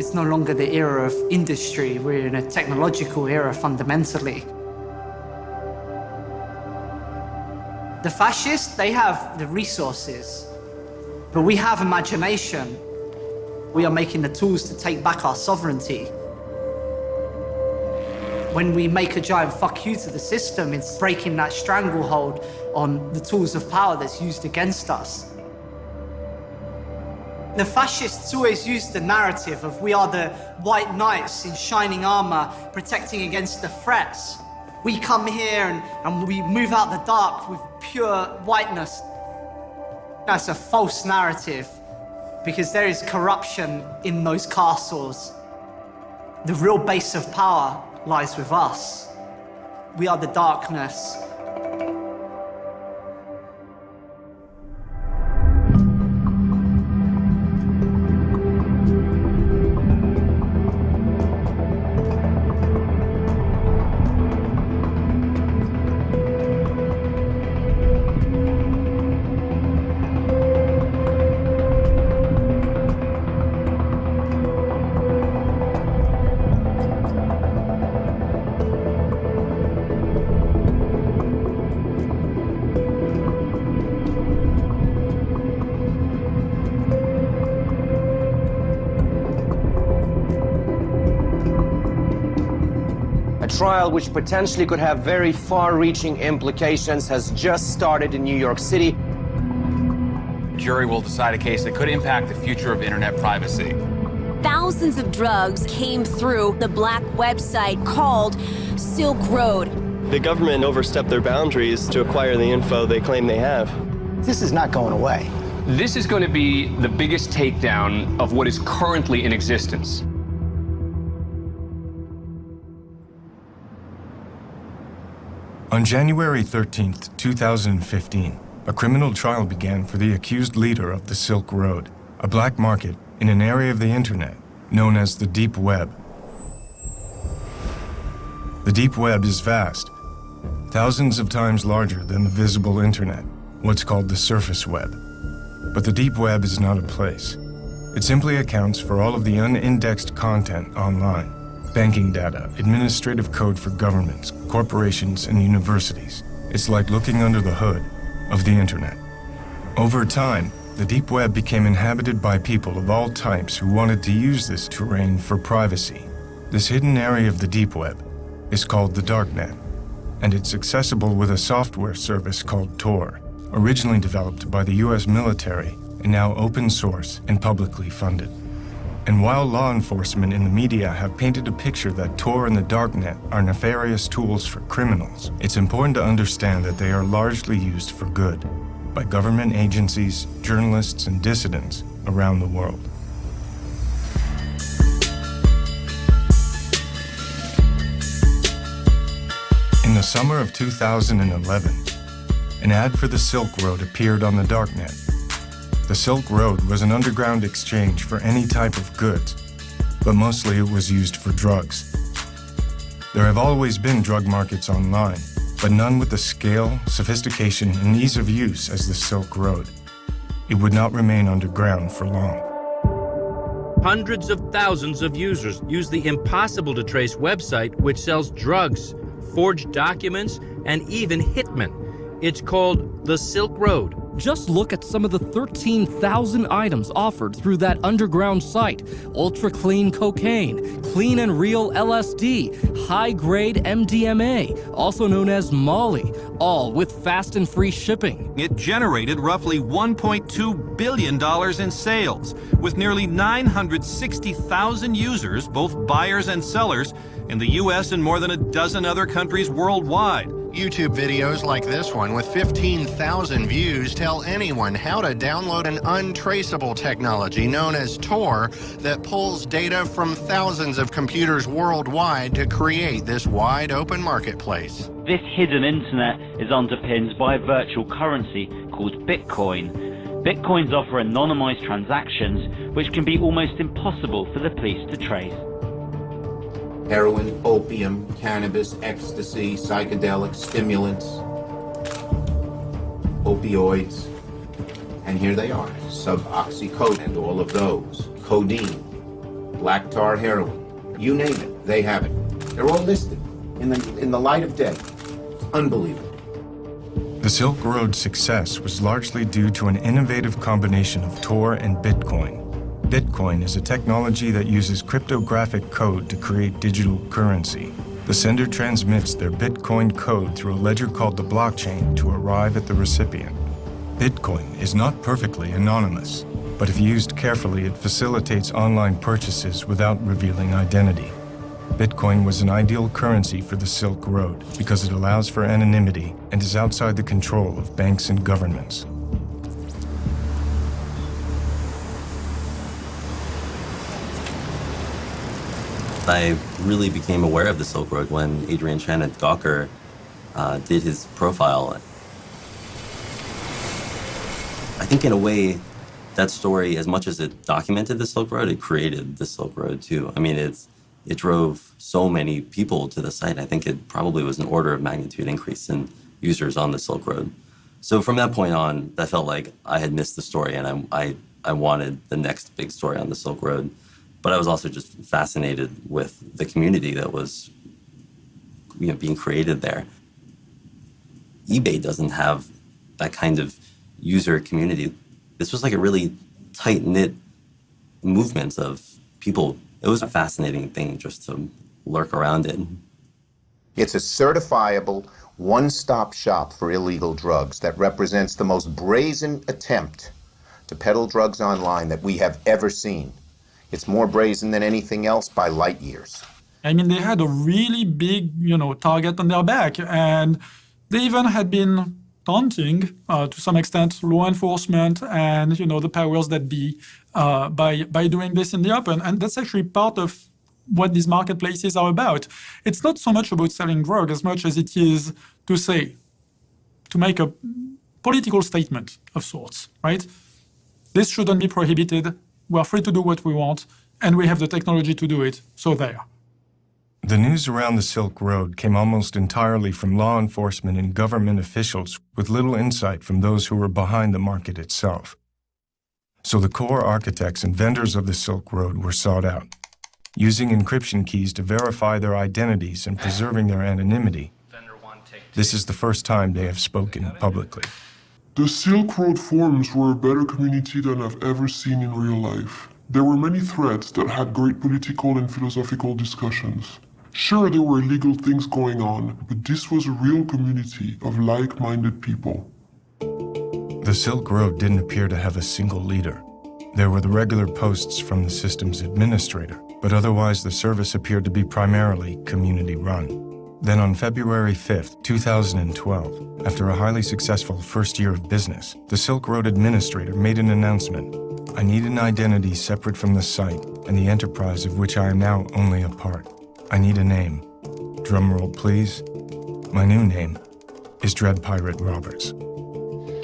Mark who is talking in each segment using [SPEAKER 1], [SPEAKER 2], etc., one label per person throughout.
[SPEAKER 1] It's no longer the era of industry. We're in a technological era fundamentally. The fascists, they have the resources, but we have imagination. We are making the tools to take back our sovereignty. When we make a giant fuck you to the system, it's breaking that stranglehold on the tools of power that's used against us. The fascists always use the narrative of we are the white knights in shining armor protecting against the threats. We come here and we move out the dark with pure whiteness. That's a false narrative because there is corruption in those castles. The real base of power lies with us. We are the darkness.
[SPEAKER 2] Trial which potentially could have very far-reaching implications has just started in New York City.
[SPEAKER 3] The jury will decide a case that could impact the future of internet privacy.
[SPEAKER 4] Thousands of drugs came through the black website called Silk Road.
[SPEAKER 5] The government overstepped their boundaries to acquire the info they claim they have.
[SPEAKER 6] This is not going away.
[SPEAKER 7] This is going to be the biggest takedown of what is currently in existence.
[SPEAKER 8] On January 13th, 2015, a criminal trial began for the accused leader of the Silk Road, a black market in an area of the internet known as the Deep Web. The Deep Web is vast, thousands of times larger than the visible internet, what's called the surface web. But the Deep Web is not a place. It simply accounts for all of the unindexed content online. Banking data, administrative code for governments, corporations, and universities. It's like looking under the hood of the internet. Over time, the Deep Web became inhabited by people of all types who wanted to use this terrain for privacy. This hidden area of the Deep Web is called the Darknet, and it's accessible with a software service called Tor, originally developed by the US military and now open source and publicly funded. And while law enforcement and the media have painted a picture that Tor and the Darknet are nefarious tools for criminals, it's important to understand that they are largely used for good by government agencies, journalists, and dissidents around the world. In the summer of 2011, an ad for the Silk Road appeared on the Darknet. The Silk Road was an underground exchange for any type of goods, but mostly it was used for drugs. There have always been drug markets online, but none with the scale, sophistication, and ease of use as the Silk Road. It would not remain underground for long.
[SPEAKER 9] Hundreds of thousands of users use the impossible-to-trace website which sells drugs, forged documents, and even hitmen. It's called the Silk Road.
[SPEAKER 10] Just look at some of the 13,000 items offered through that underground site. Ultra-clean cocaine, clean and real LSD, high-grade MDMA, also known as Molly, all with fast and free shipping.
[SPEAKER 11] It generated roughly $1.2 billion in sales, with nearly 960,000 users, both buyers and sellers, in the US and more than a dozen other countries worldwide.
[SPEAKER 12] YouTube videos like this one with 15,000 views tell anyone how to download an untraceable technology known as Tor that pulls data from thousands of computers worldwide to create this wide open marketplace.
[SPEAKER 13] This hidden internet is underpinned by a virtual currency called Bitcoin. Bitcoins offer anonymized transactions which can be almost impossible for the police to trace.
[SPEAKER 14] Heroin, opium, cannabis, ecstasy, psychedelics, stimulants, opioids, and here they are, suboxycodone and all of those, codeine, black tar heroin. You name it, they have it. They're all listed in the light of day. Unbelievable.
[SPEAKER 8] The Silk Road's success was largely due to an innovative combination of Tor and Bitcoin. Bitcoin is a technology that uses cryptographic code to create digital currency. The sender transmits their Bitcoin code through a ledger called the blockchain to arrive at the recipient. Bitcoin is not perfectly anonymous, but if used carefully, it facilitates online purchases without revealing identity. Bitcoin was an ideal currency for the Silk Road because it allows for anonymity and is outside the control of banks and governments.
[SPEAKER 15] I really became aware of the Silk Road when Adrian Chan at Gawker did his profile. I think in a way, that story, as much as it documented the Silk Road, it created the Silk Road too. I mean, it drove so many people to the site. I think it probably was an order of magnitude increase in users on the Silk Road. So from that point on, that felt like I had missed the story, and I wanted the next big story on the Silk Road. But I was also just fascinated with the community that was, being created there. eBay doesn't have that kind of user community. This was like a really tight-knit movement of people. It was a fascinating thing just to lurk around in.
[SPEAKER 14] It's a certifiable one-stop shop for illegal drugs that represents the most brazen attempt to peddle drugs online that we have ever seen. It's more brazen than anything else by light years.
[SPEAKER 16] I mean, they had a really big, target on their back, and they even had been taunting, to some extent, law enforcement and, the powers that be by doing this in the open. And that's actually part of what these marketplaces are about. It's not so much about selling drugs as much as it is to make a political statement of sorts, right? This shouldn't be prohibited. We're free to do what we want, and we have the technology to do it, so there.
[SPEAKER 8] The news around the Silk Road came almost entirely from law enforcement and government officials with little insight from those who were behind the market itself. So the core architects and vendors of the Silk Road were sought out. Using encryption keys to verify their identities and preserving their anonymity, this is the first time they have spoken publicly.
[SPEAKER 17] The Silk Road forums were a better community than I've ever seen in real life. There were many threads that had great political and philosophical discussions. Sure, there were illegal things going on, but this was a real community of like-minded people.
[SPEAKER 8] The Silk Road didn't appear to have a single leader. There were the regular posts from the system's administrator, but otherwise the service appeared to be primarily community-run. Then on February 5th, 2012, after a highly successful first year of business, the Silk Road administrator made an announcement. I need an identity separate from the site and the enterprise of which I am now only a part. I need a name. Drumroll, please. My new name is Dread Pirate Roberts.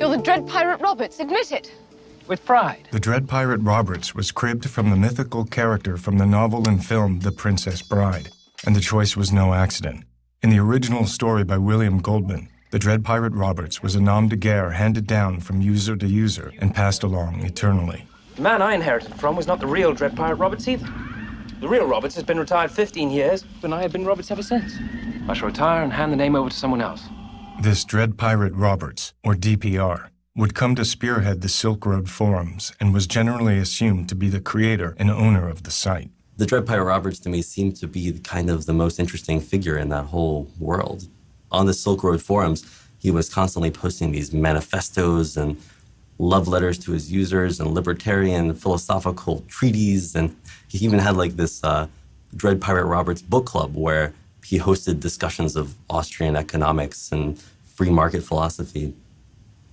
[SPEAKER 18] You're the Dread Pirate Roberts, admit it.
[SPEAKER 19] With pride.
[SPEAKER 8] The Dread Pirate Roberts was cribbed from the mythical character from the novel and film The Princess Bride, and the choice was no accident. In the original story by William Goldman, the Dread Pirate Roberts was a nom de guerre handed down from user to user and passed along eternally.
[SPEAKER 19] The man I inherited from was not the real Dread Pirate Roberts either. The real Roberts has been retired 15 years, and I have been Roberts ever since. I shall retire and hand the name over to someone else.
[SPEAKER 8] This Dread Pirate Roberts, or DPR, would come to spearhead the Silk Road forums and was generally assumed to be the creator and owner of the site.
[SPEAKER 15] The Dread Pirate Roberts, to me, seemed to be kind of the most interesting figure in that whole world. On the Silk Road forums, he was constantly posting these manifestos and love letters to his users and libertarian philosophical treatises, and he even had like this Dread Pirate Roberts book club where he hosted discussions of Austrian economics and free market philosophy.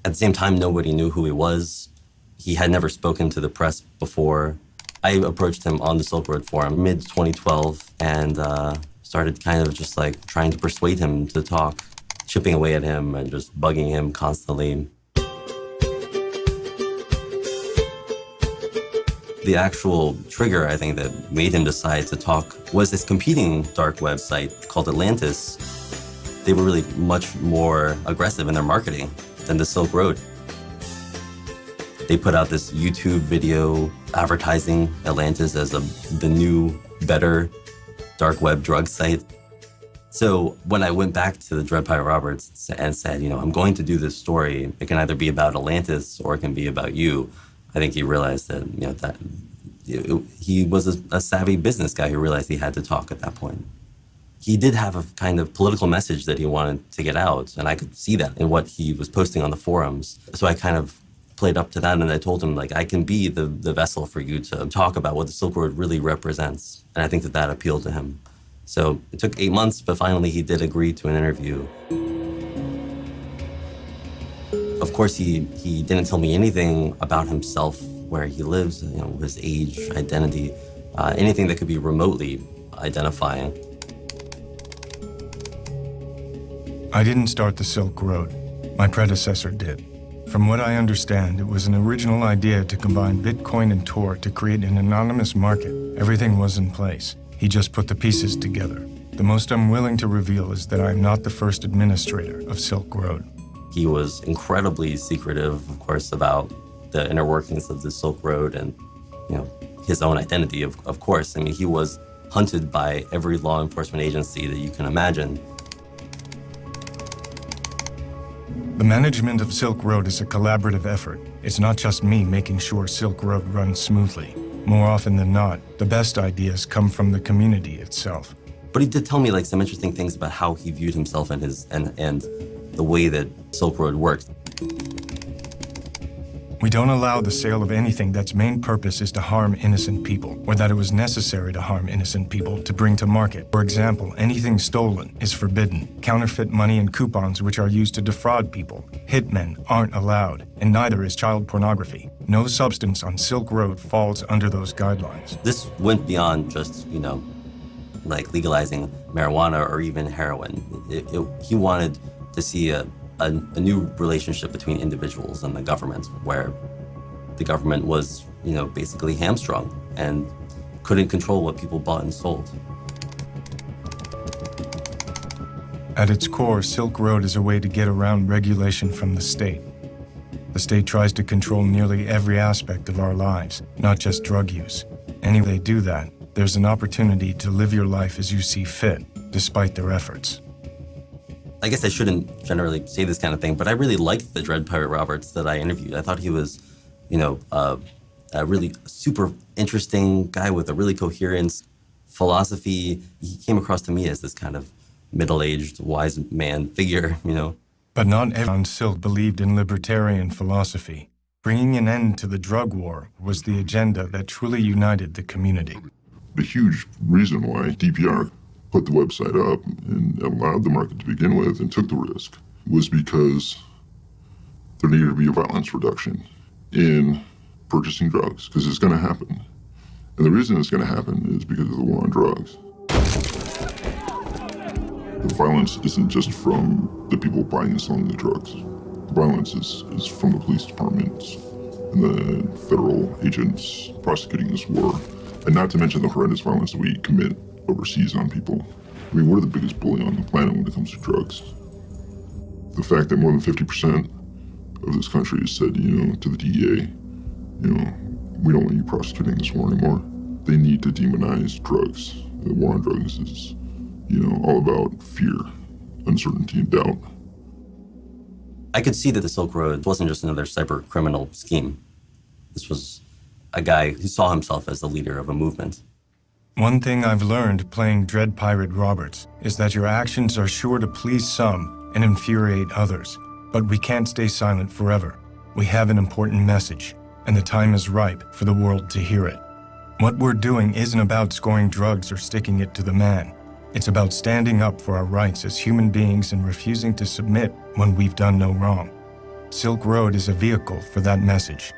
[SPEAKER 15] At the same time, nobody knew who he was. He had never spoken to the press before. I approached him on the Silk Road forum mid-2012 and started kind of just like trying to persuade him to talk, chipping away at him and just bugging him constantly. The actual trigger, I think, that made him decide to talk was this competing dark website called Atlantis. They were really much more aggressive in their marketing than the Silk Road. They put out this YouTube video advertising Atlantis as the new, better dark web drug site. So when I went back to the Dread Pirate Roberts and said, I'm going to do this story, it can either be about Atlantis or it can be about you, I think he realized that, he was a savvy business guy who realized he had to talk at that point. He did have a kind of political message that he wanted to get out, and I could see that in what he was posting on the forums. So I kind of played up to that, and I told him, I can be the vessel for you to talk about what the Silk Road really represents. And I think that appealed to him. So it took 8 months, but finally he did agree to an interview. Of course, he didn't tell me anything about himself, where he lives, his age, identity, anything that could be remotely identifying.
[SPEAKER 8] I didn't start the Silk Road. My predecessor did. From what I understand, it was an original idea to combine Bitcoin and Tor to create an anonymous market. Everything was in place. He just put the pieces together. The most I'm willing to reveal is that I am not the first administrator of Silk Road.
[SPEAKER 15] He was incredibly secretive, of course, about the inner workings of the Silk Road and, his own identity, of course. I mean, he was hunted by every law enforcement agency that you can imagine.
[SPEAKER 8] The management of Silk Road is a collaborative effort. It's not just me making sure Silk Road runs smoothly. More often than not, the best ideas come from the community itself.
[SPEAKER 15] But he did tell me some interesting things about how he viewed himself and the way that Silk Road worked.
[SPEAKER 8] We don't allow the sale of anything that's main purpose is to harm innocent people, or that it was necessary to harm innocent people to bring to market. For example, anything stolen is forbidden. Counterfeit money and coupons which are used to defraud people. Hitmen aren't allowed, and neither is child pornography. No substance on Silk Road falls under those guidelines.
[SPEAKER 15] This went beyond just, legalizing marijuana or even heroin. He wanted to see a new relationship between individuals and the government, where the government was, basically hamstrung and couldn't control what people bought and sold.
[SPEAKER 8] At its core, Silk Road is a way to get around regulation from the state. The state tries to control nearly every aspect of our lives, not just drug use. Any way they do that, there's an opportunity to live your life as you see fit, despite their efforts.
[SPEAKER 15] I guess I shouldn't generally say this kind of thing, but I really liked the Dread Pirate Roberts that I interviewed. I thought he was, a really super interesting guy with a really coherent philosophy. He came across to me as this kind of middle-aged, wise man figure,
[SPEAKER 8] But not everyone on Silk believed in libertarian philosophy. Bringing an end to the drug war was the agenda that truly united the community.
[SPEAKER 17] The huge reason why DPR put the website up and allowed the market to begin with and took the risk was because there needed to be a violence reduction in purchasing drugs, because it's going to happen. And the reason it's going to happen is because of the war on drugs. The violence isn't just from the people buying and selling the drugs. The violence is from the police departments and the federal agents prosecuting this war. And not to mention the horrendous violence that we commit overseas on people. I mean, we're the biggest bully on the planet when it comes to drugs. The fact that more than 50% of this country has said, to the DEA, we don't want you prosecuting this war anymore. They need to demonize drugs. The war on drugs is, all about fear, uncertainty, and doubt.
[SPEAKER 15] I could see that the Silk Road wasn't just another cyber criminal scheme. This was a guy who saw himself as the leader of a movement.
[SPEAKER 8] One thing I've learned playing Dread Pirate Roberts is that your actions are sure to please some and infuriate others. But we can't stay silent forever. We have an important message, and the time is ripe for the world to hear it. What we're doing isn't about scoring drugs or sticking it to the man. It's about standing up for our rights as human beings and refusing to submit when we've done no wrong. Silk Road is a vehicle for that message.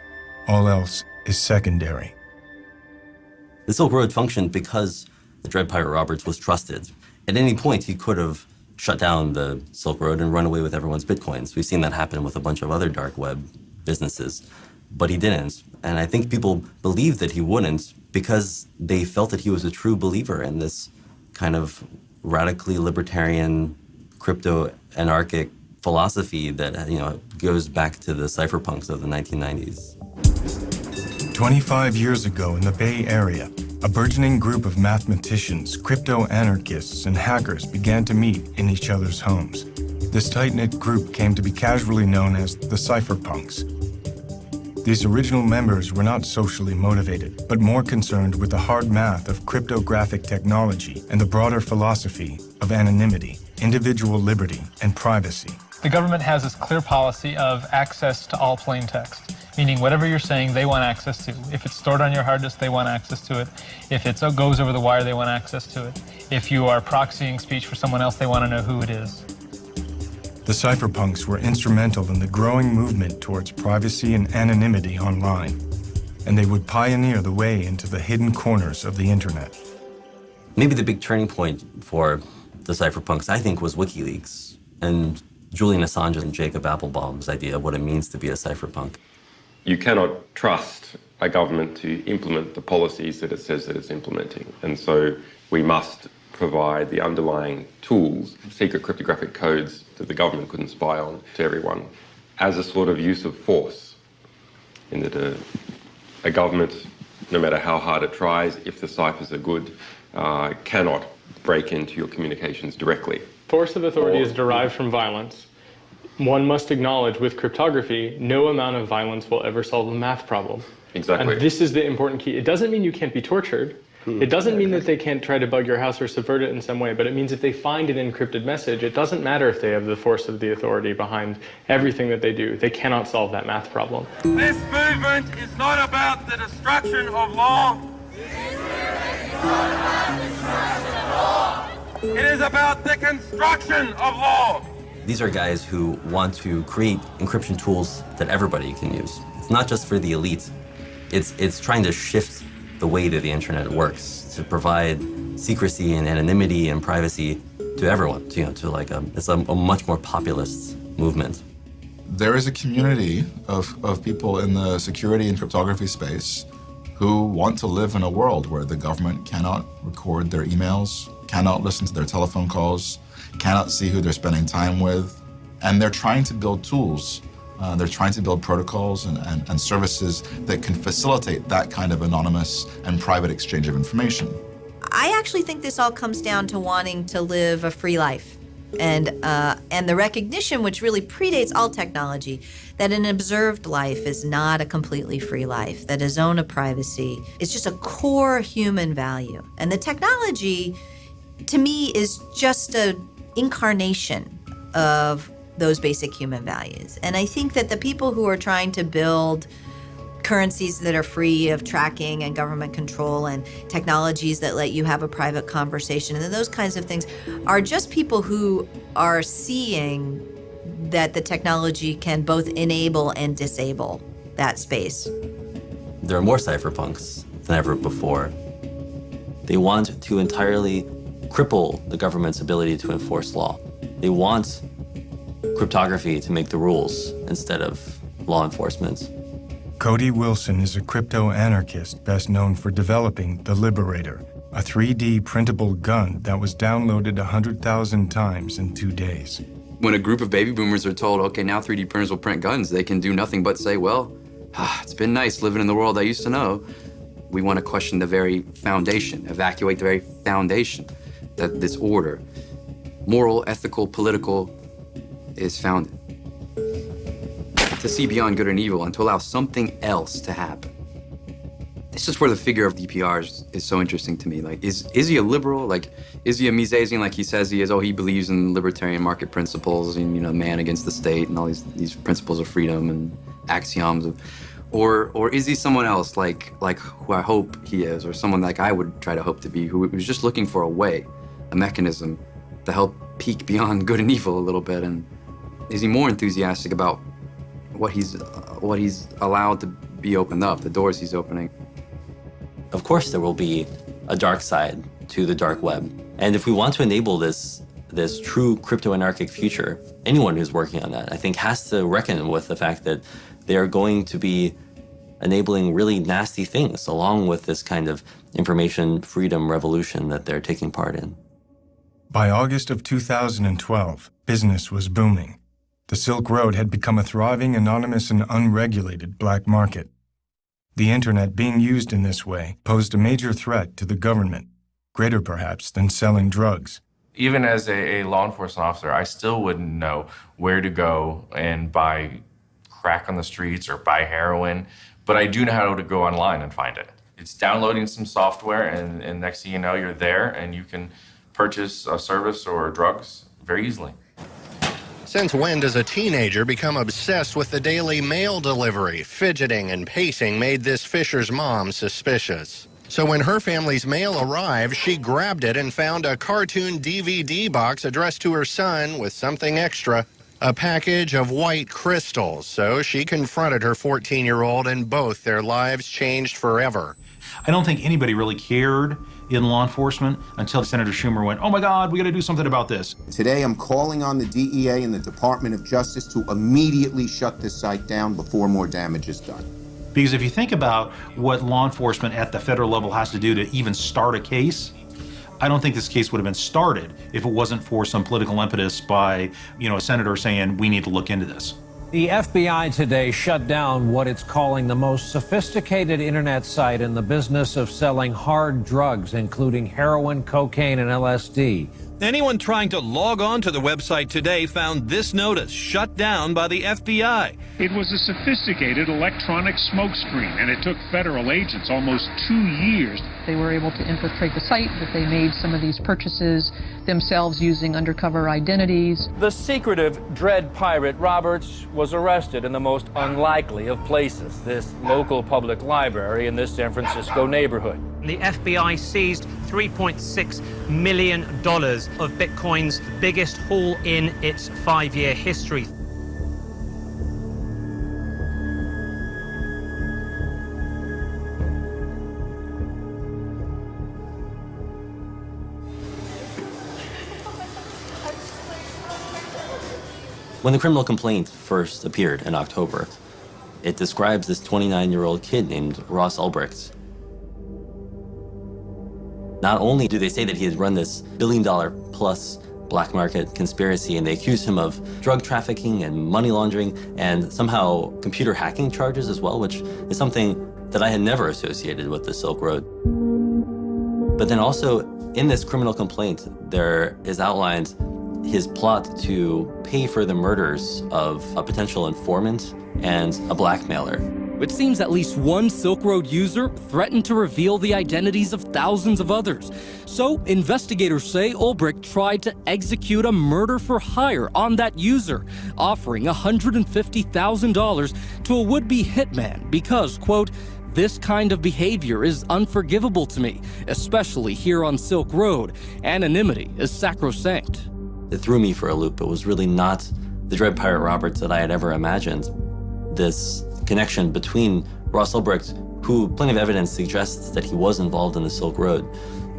[SPEAKER 8] All else is secondary.
[SPEAKER 15] The Silk Road functioned because the Dread Pirate Roberts was trusted. At any point, he could have shut down the Silk Road and run away with everyone's Bitcoins. We've seen that happen with a bunch of other dark web businesses, but he didn't. And I think people believed that he wouldn't because they felt that he was a true believer in this kind of radically libertarian, crypto-anarchic philosophy that, goes back to the cypherpunks of the 1990s.
[SPEAKER 8] 25 years ago in the Bay Area, a burgeoning group of mathematicians, crypto-anarchists, and hackers began to meet in each other's homes. This tight-knit group came to be casually known as the cypherpunks. These original members were not socially motivated, but more concerned with the hard math of cryptographic technology and the broader philosophy of anonymity, individual liberty, and privacy.
[SPEAKER 20] The government has this clear policy of access to all plain text, meaning whatever you're saying, they want access to. If it's stored on your hard disk, they want access to it. If it goes over the wire, they want access to it. If you are proxying speech for someone else, they want to know who it is.
[SPEAKER 8] The cypherpunks were instrumental in the growing movement towards privacy and anonymity online, and they would pioneer the way into the hidden corners of the internet.
[SPEAKER 15] Maybe the big turning point for the cypherpunks, I think, was WikiLeaks and Julian Assange and Jacob Appelbaum's idea of what it means to be a cypherpunk.
[SPEAKER 21] You cannot trust a government to implement the policies that it says that it's implementing. And so we must provide the underlying tools, secret cryptographic codes that the government couldn't spy on to everyone, as a sort of use of force. In that a government, no matter how hard it tries, if the ciphers are good, cannot break into your communications directly.
[SPEAKER 20] Force of authority is derived from violence. One must acknowledge with cryptography, no amount of violence will ever solve a math problem.
[SPEAKER 21] Exactly.
[SPEAKER 20] And this is the important key. It doesn't mean you can't be tortured. It doesn't mean that they can't try to bug your house or subvert it in some way, but it means if they find an encrypted message, it doesn't matter if they have the force of the authority behind everything that they do. They cannot solve that math problem.
[SPEAKER 22] This movement is not about the destruction of law. It is about the construction of law.
[SPEAKER 15] These are guys who want to create encryption tools that everybody can use. It's not just for the elite. It's trying to shift the way that the internet works to provide secrecy and anonymity and privacy to everyone. It's a much more populist movement.
[SPEAKER 23] There is a community of people in the security and cryptography space who want to live in a world where the government cannot record their emails, cannot listen to their telephone calls, cannot see who they're spending time with, and they're trying to build tools. They're trying to build protocols and services that can facilitate that kind of anonymous and private exchange of information.
[SPEAKER 24] I actually think this all comes down to wanting to live a free life and the recognition, which really predates all technology, that an observed life is not a completely free life, that a zone of privacy is just a core human value. And the technology, to me, is just an incarnation of those basic human values. And I think that the people who are trying to build currencies that are free of tracking and government control and technologies that let you have a private conversation and those kinds of things are just people who are seeing that the technology can both enable and disable that space.
[SPEAKER 15] There are more cypherpunks than ever before. They want to entirely cripple the government's ability to enforce law. They want cryptography to make the rules instead of law enforcement.
[SPEAKER 8] Cody Wilson is a crypto-anarchist best known for developing the Liberator, a 3D printable gun that was downloaded 100,000 times in 2 days.
[SPEAKER 25] When a group of baby boomers are told, okay, now 3D printers will print guns, they can do nothing but say, well, it's been nice living in the world I used to know. We want to question the very foundation, evacuate the very foundation that this order, moral, ethical, political, is founded. To see beyond good and evil and to allow something else to happen. This is where the figure of DPR is so interesting to me. Like, is he a liberal? Like, is he a Misesian like he says he is? Oh, he believes in libertarian market principles and, man against the state and all these principles of freedom and axioms of, or is he someone else like who I hope he is, or someone like I would try to hope to be, who was just looking for a way, a mechanism to help peek beyond good and evil a little bit? And is he more enthusiastic about what he's allowed to be opened up, the doors he's opening?
[SPEAKER 15] Of course, there will be a dark side to the dark web. And if we want to enable this true crypto-anarchic future, anyone who's working on that, I think, has to reckon with the fact that they are going to be enabling really nasty things along with this kind of information freedom revolution that they're taking part in.
[SPEAKER 8] By August of 2012, business was booming. The Silk Road had become a thriving, anonymous, and unregulated black market. The internet being used in this way posed a major threat to the government, greater perhaps than selling drugs.
[SPEAKER 1] Even as a law enforcement officer, I still wouldn't know where to go and buy crack on the streets or buy heroin, but I do know how to go online and find it. It's downloading some software, and next thing you know, you're there, and you can purchase a service or drugs very easily.
[SPEAKER 12] Since when does a teenager become obsessed with the daily mail delivery? Fidgeting and pacing made this Fisher's mom suspicious. So when her family's mail arrived, she grabbed it and found a cartoon DVD box addressed to her son with something extra, a package of white crystals. So she confronted her 14-year-old, and both their lives changed forever.
[SPEAKER 2] I don't think anybody really cared in law enforcement until Senator Schumer went, oh my God, we got to do something about this.
[SPEAKER 14] Today, I'm calling on the DEA and the Department of Justice to immediately shut this site down before more damage is done.
[SPEAKER 2] Because if you think about what law enforcement at the federal level has to do to even start a case, I don't think this case would have been started if it wasn't for some political impetus by, a senator saying, we need to look into this.
[SPEAKER 3] The FBI today shut down what it's calling the most sophisticated internet site in the business of selling hard drugs, including heroin, cocaine, and LSD.
[SPEAKER 11] Anyone trying to log on to the website today found this notice shut down by the FBI.
[SPEAKER 4] It was a sophisticated electronic smokescreen, and it took federal agents almost 2 years.
[SPEAKER 5] They were able to infiltrate the site, that they made some of these purchases themselves using undercover identities.
[SPEAKER 19] The secretive Dread Pirate Roberts was arrested in the most unlikely of places, this local public library in this San Francisco neighborhood.
[SPEAKER 26] The FBI seized $3.6 million of Bitcoin's biggest haul in its 5-year history.
[SPEAKER 15] When the criminal complaint first appeared in October, it describes this 29-year-old kid named Ross Ulbricht. Not only do they say that he has run this billion-dollar-plus black market conspiracy, and they accuse him of drug trafficking and money laundering and somehow computer hacking charges as well, which is something that I had never associated with the Silk Road. But then also in this criminal complaint, there is outlined his plot to pay for the murders of a potential informant and a blackmailer.
[SPEAKER 10] It seems at least one Silk Road user threatened to reveal the identities of thousands of others. So investigators say Ulbricht tried to execute a murder for hire on that user, offering $150,000 to a would-be hitman because, quote, "This kind of behavior is unforgivable to me, especially here on Silk Road. Anonymity is sacrosanct."
[SPEAKER 15] It threw me for a loop. It was really not the Dread Pirate Roberts that I had ever imagined. This connection between Ross Ulbricht, who plenty of evidence suggests that he was involved in the Silk Road.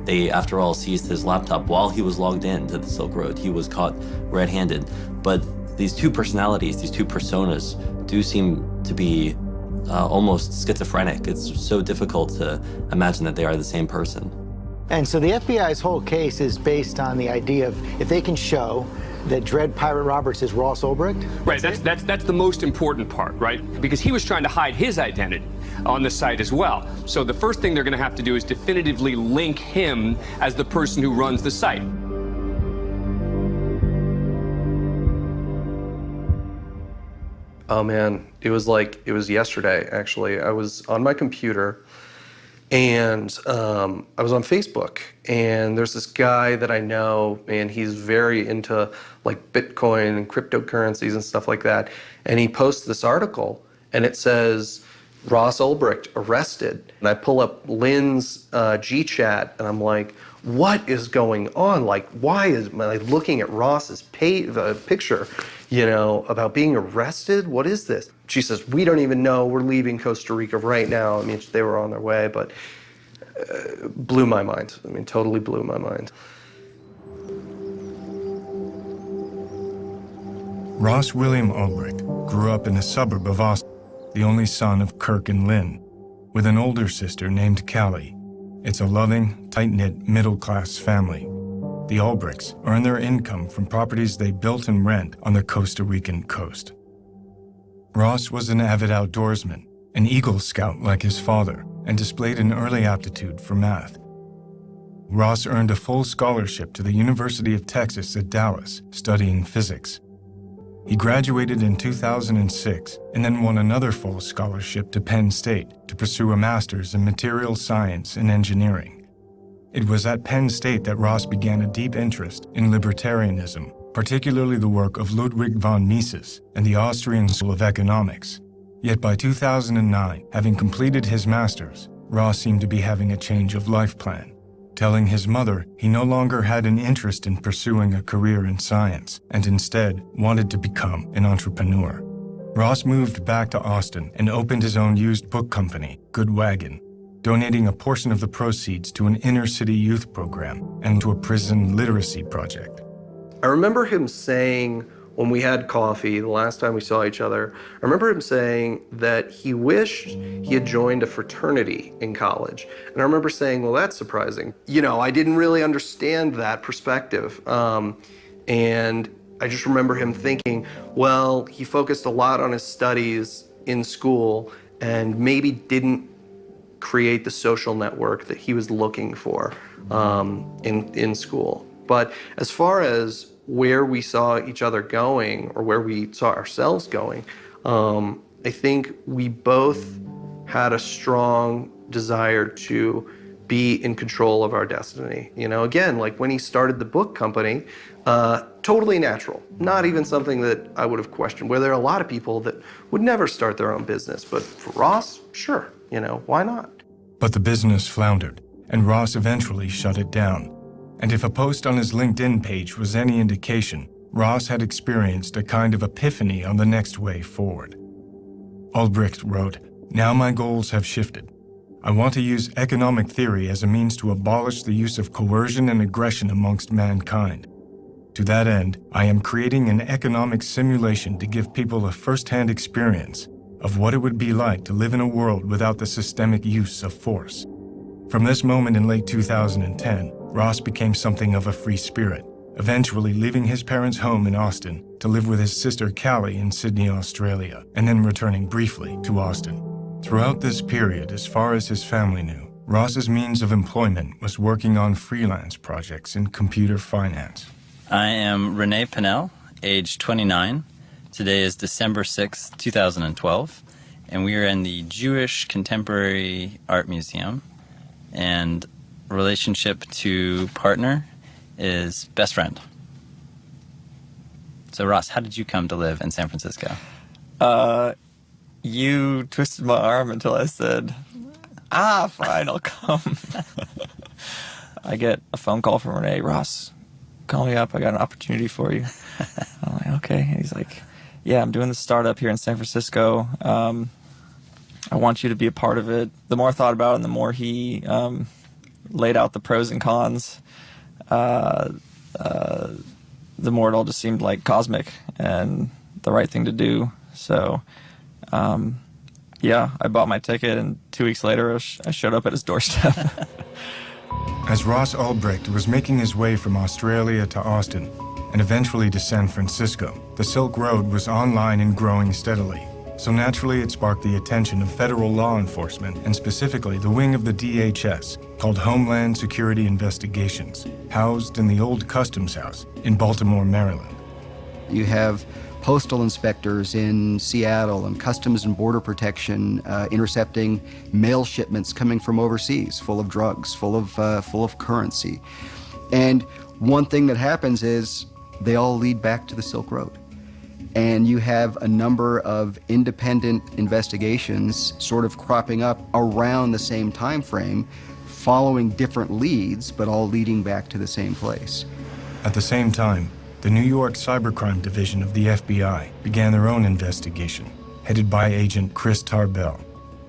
[SPEAKER 15] They, after all, seized his laptop while he was logged in to the Silk Road. He was caught red-handed. But these two personalities, these two personas, do seem to be almost schizophrenic. It's so difficult to imagine that they are the same person.
[SPEAKER 6] And so the FBI's whole case is based on the idea of if they can show that Dread Pirate Roberts is Ross Ulbricht?
[SPEAKER 7] Right, that's the most important part, right? Because he was trying to hide his identity on the site as well. So the first thing they're going to have to do is definitively link him as the person who runs the site.
[SPEAKER 27] Oh man, it was yesterday, actually. I was on my computer and I was on Facebook, and there's this guy that I know, and he's very into like Bitcoin and cryptocurrencies and stuff like that. And he posts this article, and it says, Ross Ulbricht arrested. And I pull up Lynn's GChat, and I'm like, what is going on? Like, why am I looking at Ross's picture, about being arrested? What is this? She says, we don't even know. We're leaving Costa Rica right now. I mean, they were on their way, but blew my mind. I mean, totally blew my mind.
[SPEAKER 8] Ross William Ulbricht grew up in a suburb of Austin, the only son of Kirk and Lynn, with an older sister named Callie. It's a loving, tight-knit, middle-class family. The Ulbrichts earn their income from properties they built and rent on the Costa Rican coast. Ross was an avid outdoorsman, an Eagle Scout like his father, and displayed an early aptitude for math. Ross earned a full scholarship to the University of Texas at Dallas, studying physics. He graduated in 2006 and then won another full scholarship to Penn State to pursue a master's in materials science and engineering. It was at Penn State that Ross began a deep interest in libertarianism, particularly the work of Ludwig von Mises and the Austrian School of Economics. Yet by 2009, having completed his master's, Ross seemed to be having a change of life plan, telling his mother he no longer had an interest in pursuing a career in science and instead wanted to become an entrepreneur. Ross moved back to Austin and opened his own used book company, Good Wagon, donating a portion of the proceeds to an inner-city youth program and to a prison literacy project.
[SPEAKER 27] I remember him saying when we had coffee the last time we saw each other, I remember him saying that he wished he had joined a fraternity in college. And I remember saying, well, that's surprising. You know, I didn't really understand that perspective. And I just remember him thinking, well, he focused a lot on his studies in school and maybe didn't create the social network that he was looking for in school. But as far as where we saw each other going or where we saw ourselves going, I think we both had a strong desire to be in control of our destiny. You know, again, like when he started the book company, totally natural, not even something that I would have questioned, where there are a lot of people that would never start their own business. But for Ross, sure, you know, why not?
[SPEAKER 8] But the business floundered, and Ross eventually shut it down. And if a post on his LinkedIn page was any indication, Ross had experienced a kind of epiphany on the next way forward. Albrecht wrote, "Now my goals have shifted. I want to use economic theory as a means to abolish the use of coercion and aggression amongst mankind. To that end, I am creating an economic simulation to give people a first-hand experience of what it would be like to live in a world without the systemic use of force." From this moment in late 2010, Ross became something of a free spirit, eventually leaving his parents' home in Austin to live with his sister Callie in Sydney, Australia, and then returning briefly to Austin. Throughout this period, as far as his family knew, Ross's means of employment was working on freelance projects in computer finance.
[SPEAKER 9] I am Renee Pinnell, age 29. Today is December 6th, 2012, and we are in the Jewish Contemporary Art Museum, and relationship to partner is best friend. So Ross, how did you come to live in San Francisco?
[SPEAKER 13] You twisted my arm until I said, fine, I'll come. I get a phone call from Renee. "Ross, call me up, I got an opportunity for you." I'm like, okay. And he's like, "Yeah, I'm doing this startup here in San Francisco. I want you to be a part of it." The more I thought about it and the more he laid out the pros and cons, the more it all just seemed like cosmic and the right thing to do. So, yeah, I bought my ticket, and 2 weeks later, I showed up at his doorstep.
[SPEAKER 8] As Ross Albrecht was making his way from Australia to Austin, and eventually to San Francisco, the Silk Road was online and growing steadily. So naturally, it sparked the attention of federal law enforcement, and specifically the wing of the DHS, called Homeland Security Investigations, housed in the old Customs House in Baltimore, Maryland.
[SPEAKER 16] You have postal inspectors in Seattle and Customs and Border Protection intercepting mail shipments coming from overseas, full of drugs, full of currency. And one thing that happens is they all lead back to the Silk Road. And you have a number of independent investigations sort of cropping up around the same time frame, following different leads, but all leading back to the same place.
[SPEAKER 8] At the same time, the New York Cybercrime Division of the FBI began their own investigation, headed by Agent Chris Tarbell.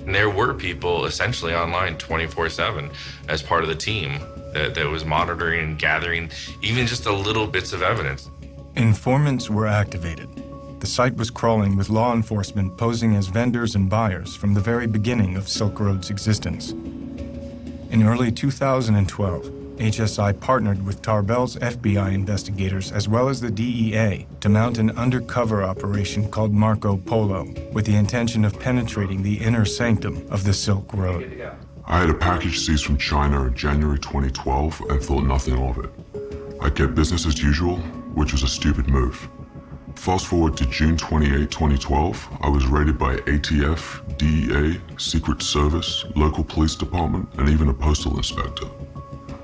[SPEAKER 1] And there were people essentially online 24/7 as part of the team that was monitoring and gathering even just a little bits of evidence.
[SPEAKER 8] Informants were activated. The site was crawling with law enforcement posing as vendors and buyers from the very beginning of Silk Road's existence. In early 2012, HSI partnered with Tarbell's FBI investigators as well as the DEA to mount an undercover operation called Marco Polo with the intention of penetrating the inner sanctum of the Silk Road.
[SPEAKER 17] I had a package seized from China in January 2012 and thought nothing of it. I kept business as usual, which was a stupid move. Fast forward to June 28, 2012, I was raided by ATF, DEA, Secret Service, local police department, and even a postal inspector.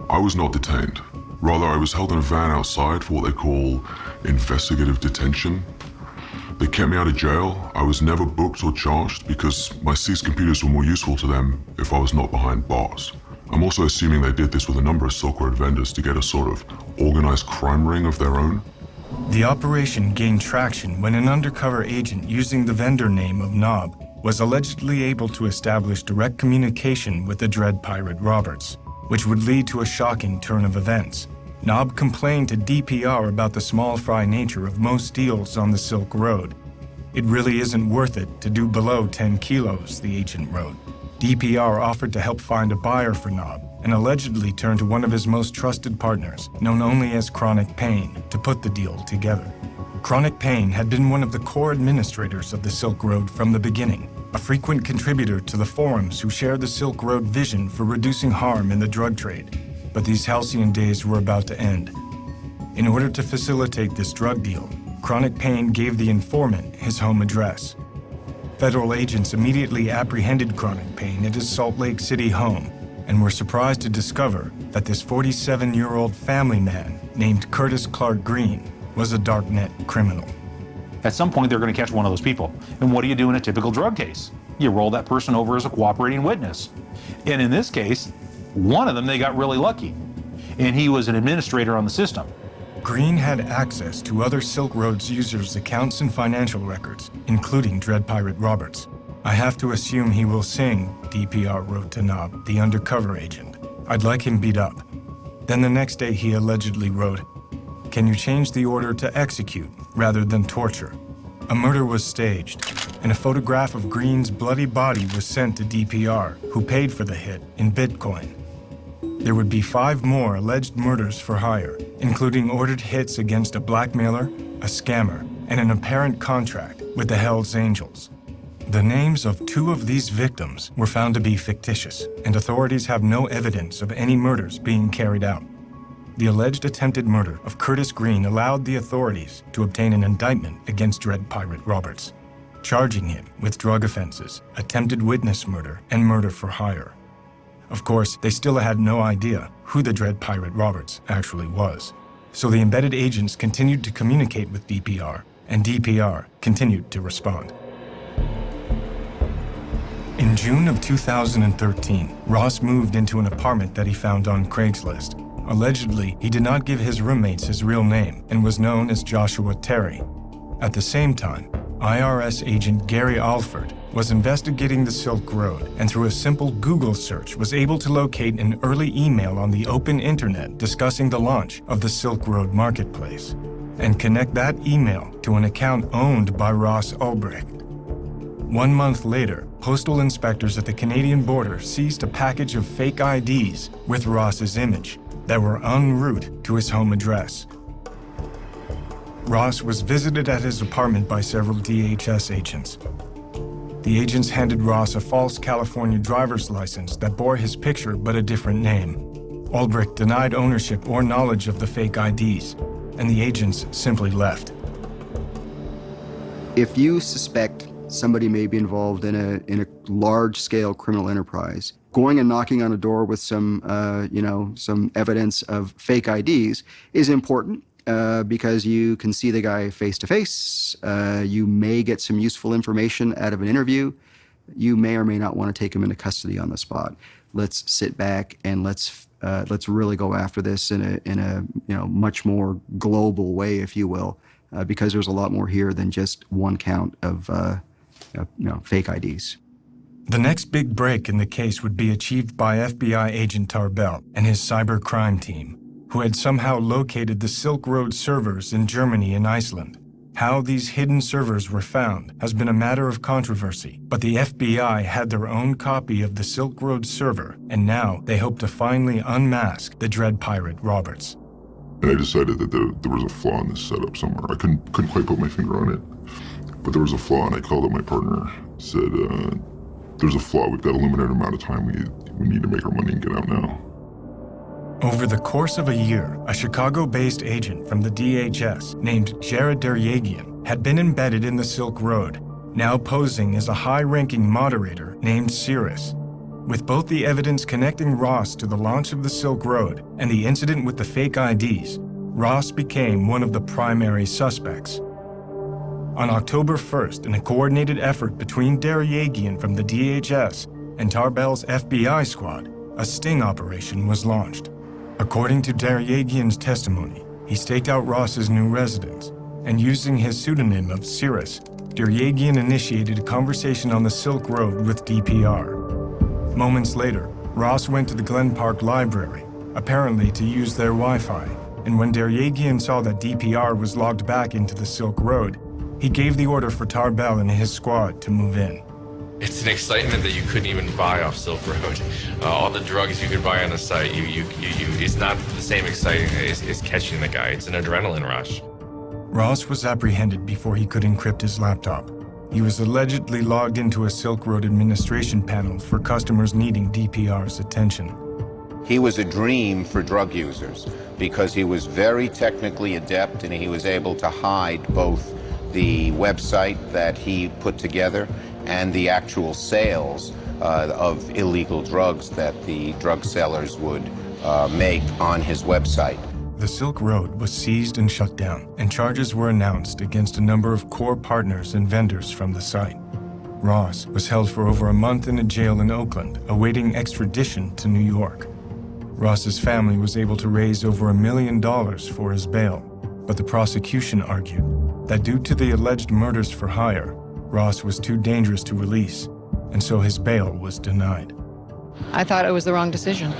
[SPEAKER 17] I was not detained. Rather, I was held in a van outside for what they call investigative detention. They kept me out of jail. I was never booked or charged because my seized computers were more useful to them if I was not behind bars. I'm also assuming they did this with a number of Silk Road vendors to get a sort of organized crime ring of their own.
[SPEAKER 8] The operation gained traction when an undercover agent using the vendor name of Knob was allegedly able to establish direct communication with the Dread Pirate Roberts, which would lead to a shocking turn of events. Knob complained to DPR about the small fry nature of most deals on the Silk Road. It really isn't worth it to do below 10 kilos, the agent wrote. DPR offered to help find a buyer for Knob and allegedly turned to one of his most trusted partners, known only as Chronic Pain, to put the deal together. Chronic Pain had been one of the core administrators of the Silk Road from the beginning, a frequent contributor to the forums who shared the Silk Road vision for reducing harm in the drug trade. But these halcyon days were about to end. In order to facilitate this drug deal, Chronic Pain gave the informant his home address. Federal agents immediately apprehended Chronic Pain at his Salt Lake City home and were surprised to discover that this 47-year-old family man named Curtis Clark Green was a darknet criminal.
[SPEAKER 2] At some point, they're going to catch one of those people. And what do you do in a typical drug case? You roll that person over as a cooperating witness. And in this case, one of them, they got really lucky. And he was an administrator on the system.
[SPEAKER 8] Green had access to other Silk Road's users' accounts and financial records, including Dread Pirate Roberts. I have to assume he will sing, DPR wrote to Knob, the undercover agent. I'd like him beat up. Then the next day he allegedly wrote, "Can you change the order to execute rather than torture?" A murder was staged, and a photograph of Green's bloody body was sent to DPR, who paid for the hit in Bitcoin. There would be 5 more alleged murders for hire, including ordered hits against a blackmailer, a scammer, and an apparent contract with the Hells Angels. The names of 2 of these victims were found to be fictitious, and authorities have no evidence of any murders being carried out. The alleged attempted murder of Curtis Green allowed the authorities to obtain an indictment against Dread Pirate Roberts, charging him with drug offenses, attempted witness murder, and murder for hire. Of course, they still had no idea who the Dread Pirate Roberts actually was. So the embedded agents continued to communicate with DPR, and DPR continued to respond. In June of 2013, Ross moved into an apartment that he found on Craigslist. Allegedly, he did not give his roommates his real name and was known as Joshua Terry. At the same time, IRS agent Gary Alford was investigating the Silk Road and through a simple Google search was able to locate an early email on the open internet discussing the launch of the Silk Road Marketplace and connect that email to an account owned by Ross Ulbricht. 1 month later, postal inspectors at the Canadian border seized a package of fake IDs with Ross's image that were en route to his home address. Ross was visited at his apartment by several DHS agents. The agents handed Ross a false California driver's license that bore his picture but a different name. Ulbricht denied ownership or knowledge of the fake IDs, and the agents simply left.
[SPEAKER 16] If you suspect somebody may be involved in a large-scale criminal enterprise, going and knocking on a door with some evidence of fake IDs is important. Because you can see the guy face to face. You may get some useful information out of an interview. You may or may not want to take him into custody on the spot. Let's sit back and let's really go after this in a much more global way, if you will, because there's a lot more here than just one count of fake IDs.
[SPEAKER 8] The next big break in the case would be achieved by FBI agent Tarbell and his cybercrime team, who had somehow located the Silk Road servers in Germany and Iceland. How these hidden servers were found has been a matter of controversy, but the FBI had their own copy of the Silk Road server, and now they hope to finally unmask the Dread Pirate Roberts.
[SPEAKER 17] And I decided that there was a flaw in this setup somewhere. I couldn't quite put my finger on it, but there was a flaw, and I called up my partner, said, there's a flaw, we've got a limited amount of time, we need to make our money and get out now.
[SPEAKER 8] Over the course of a year, a Chicago-based agent from the DHS named Jared Deryagian had been embedded in the Silk Road, now posing as a high-ranking moderator named Cirrus. With both the evidence connecting Ross to the launch of the Silk Road and the incident with the fake IDs, Ross became one of the primary suspects. On October 1st, in a coordinated effort between Deryagian from the DHS and Tarbell's FBI squad, a sting operation was launched. According to Deryagian's testimony, he staked out Ross's new residence, and using his pseudonym of Cirrus, Deryagian initiated a conversation on the Silk Road with DPR. Moments later, Ross went to the Glen Park Library, apparently to use their Wi-Fi, and when Deryagian saw that DPR was logged back into the Silk Road, he gave the order for Tarbell and his squad to move in.
[SPEAKER 1] It's an excitement that you couldn't even buy off Silk Road. All the drugs you could buy on the site, it's not the same exciting as catching the guy. It's an adrenaline rush.
[SPEAKER 8] Ross was apprehended before he could encrypt his laptop. He was allegedly logged into a Silk Road administration panel for customers needing DPR's attention.
[SPEAKER 14] He was a dream for drug users because he was very technically adept and he was able to hide both the website that he put together and the actual sales of illegal drugs that the drug sellers would make on his website.
[SPEAKER 8] The Silk Road was seized and shut down, and charges were announced against a number of core partners and vendors from the site. Ross was held for over a month in a jail in Oakland, awaiting extradition to New York. Ross's family was able to raise over $1 million for his bail, but the prosecution argued that due to the alleged murders for hire, Ross was too dangerous to release, and so his bail was denied.
[SPEAKER 18] I thought it was the wrong decision.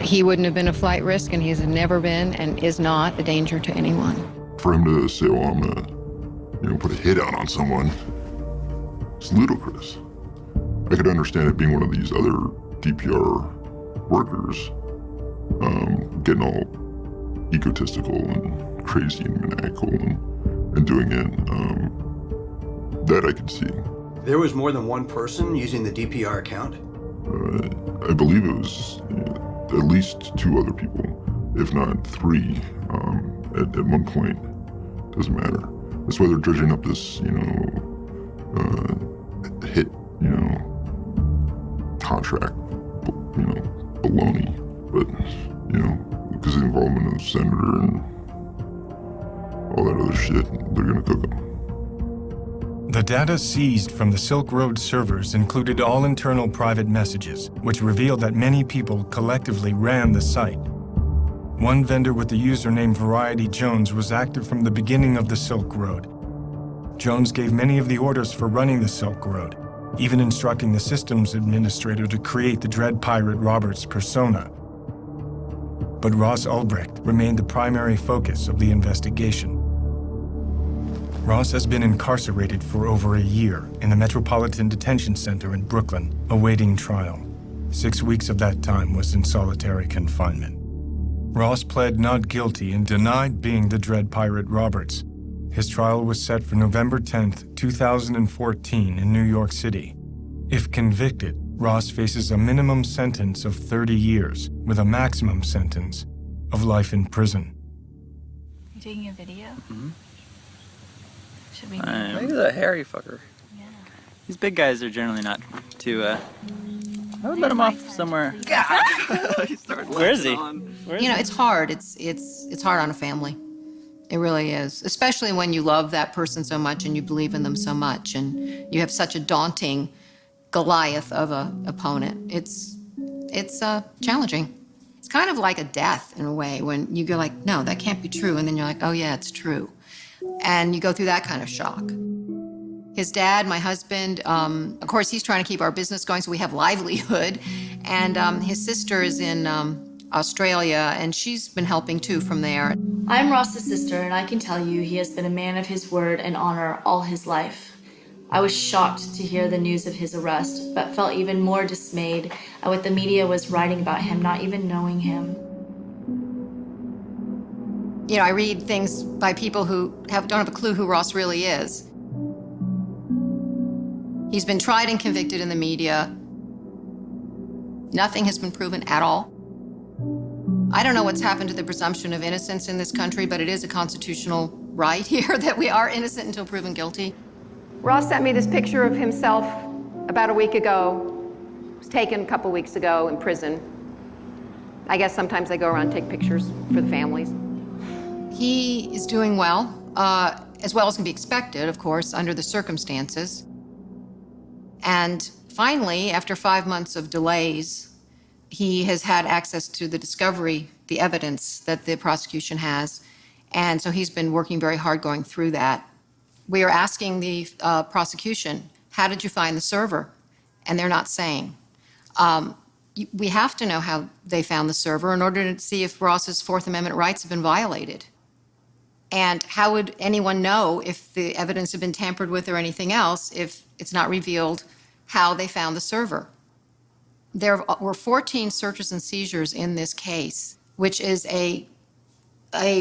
[SPEAKER 18] He wouldn't have been a flight risk, and he's never been and is not a danger to anyone.
[SPEAKER 17] For him to say, well, I'm gonna, put a hit out on someone, it's ludicrous. I could understand it being one of these other DPR workers, getting all egotistical and crazy and maniacal and doing it. That I could see.
[SPEAKER 20] There was more than one person using the DPR account?
[SPEAKER 17] I believe it was at least 2 other people, if not 3, at one point. Doesn't matter. That's why they're dredging up this, hit, contract, baloney. But, because of the involvement of the senator and all that other shit, they're gonna cook them.
[SPEAKER 8] The data seized from the Silk Road servers included all internal private messages, which revealed that many people collectively ran the site. One vendor with the username Variety Jones was active from the beginning of the Silk Road. Jones gave many of the orders for running the Silk Road, even instructing the systems administrator to create the Dread Pirate Roberts persona. But Ross Ulbricht remained the primary focus of the investigation. Ross has been incarcerated for over a year in the Metropolitan Detention Center in Brooklyn, awaiting trial. 6 weeks of that time was in solitary confinement. Ross pled not guilty and denied being the Dread Pirate Roberts. His trial was set for November 10th, 2014 in New York City. If convicted, Ross faces a minimum sentence of 30 years with a maximum sentence of life in prison.
[SPEAKER 21] You taking a video?
[SPEAKER 13] Mm-hmm.
[SPEAKER 21] Should we?
[SPEAKER 13] He's a hairy fucker.
[SPEAKER 21] Yeah.
[SPEAKER 13] These big guys are generally not too. I would let him off somewhere. Where is he?
[SPEAKER 18] It's hard. It's hard on a family. It really is, especially when you love that person so much and you believe in them so much, and you have such a daunting Goliath of an opponent. It's challenging. It's kind of like a death in a way when you go like, no, that can't be true, and then you're like, oh yeah, it's true. And you go through that kind of shock. His dad, my husband, of course, he's trying to keep our business going, so we have livelihood. And his sister is in Australia, and she's been helping too from there.
[SPEAKER 21] I'm Ross's sister, and I can tell you he has been a man of his word and honor all his life. I was shocked to hear the news of his arrest, but felt even more dismayed at what the media was writing about him, not even knowing him.
[SPEAKER 18] You know, I read things by people who don't have a clue who Ross really is. He's been tried and convicted in the media. Nothing has been proven at all. I don't know what's happened to the presumption of innocence in this country, but it is a constitutional right here that we are innocent until proven guilty.
[SPEAKER 3] Ross sent me this picture of himself about a week ago. It was taken a couple weeks ago in prison. I guess sometimes they go around and take pictures for the families.
[SPEAKER 18] He is doing well as can be expected, of course, under the circumstances. And finally, after 5 months of delays, he has had access to the discovery, the evidence that the prosecution has. And so he's been working very hard going through that. We are asking the prosecution, how did you find the server? And they're not saying. We have to know how they found the server in order to see if Ross's Fourth Amendment rights have been violated. And how would anyone know if the evidence had been tampered with or anything else if it's not revealed how they found the server? There were 14 searches and seizures in this case, which is a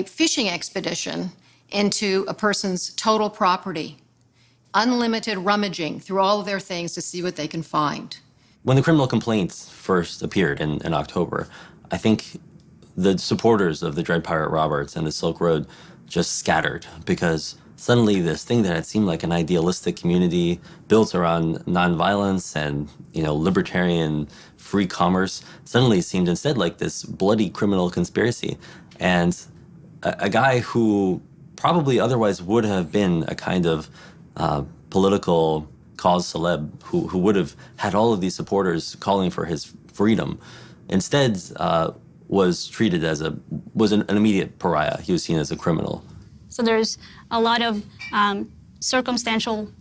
[SPEAKER 18] fishing expedition into a person's total property, unlimited rummaging through all of their things to see what they can find.
[SPEAKER 15] When the criminal complaints first appeared in October, I think the supporters of the Dread Pirate Roberts and the Silk Road just scattered, because suddenly this thing that had seemed like an idealistic community built around nonviolence and, libertarian free commerce suddenly seemed instead like this bloody criminal conspiracy. And a guy who probably otherwise would have been a kind of political cause celeb who would have had all of these supporters calling for his freedom, instead was treated as an immediate pariah. He was seen as a criminal.
[SPEAKER 11] So there's a lot of circumstantial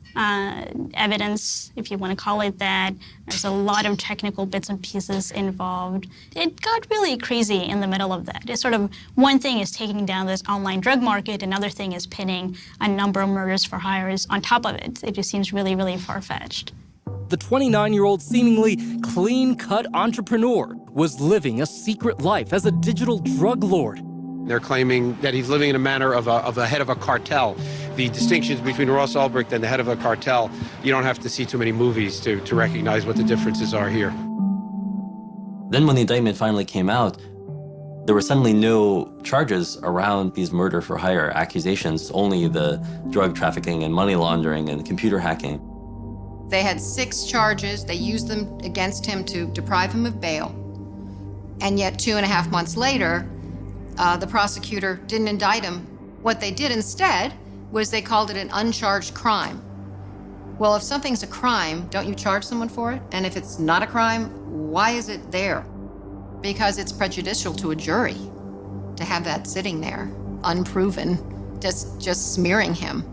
[SPEAKER 11] evidence, if you want to call it that. There's a lot of technical bits and pieces involved. It got really crazy in the middle of that. It's sort of, one thing is taking down this online drug market, another thing is pinning a number of murders for hires on top of it. It just seems really, really far-fetched.
[SPEAKER 10] The 29-year-old seemingly clean-cut entrepreneur was living a secret life as a digital drug lord.
[SPEAKER 12] They're claiming that he's living in a manner of a head of a cartel. The distinctions between Ross Ulbricht and the head of a cartel, you don't have to see too many movies to recognize what the differences are here.
[SPEAKER 15] Then when the indictment finally came out, there were suddenly no charges around these murder for hire accusations, only the drug trafficking and money laundering and computer hacking.
[SPEAKER 18] They had 6 charges. They used them against him to deprive him of bail. And yet 2.5 months later, the prosecutor didn't indict him. What they did instead was they called it an uncharged crime. Well, if something's a crime, don't you charge someone for it? And if it's not a crime, why is it there? Because it's prejudicial to a jury to have that sitting there, unproven, just smearing him.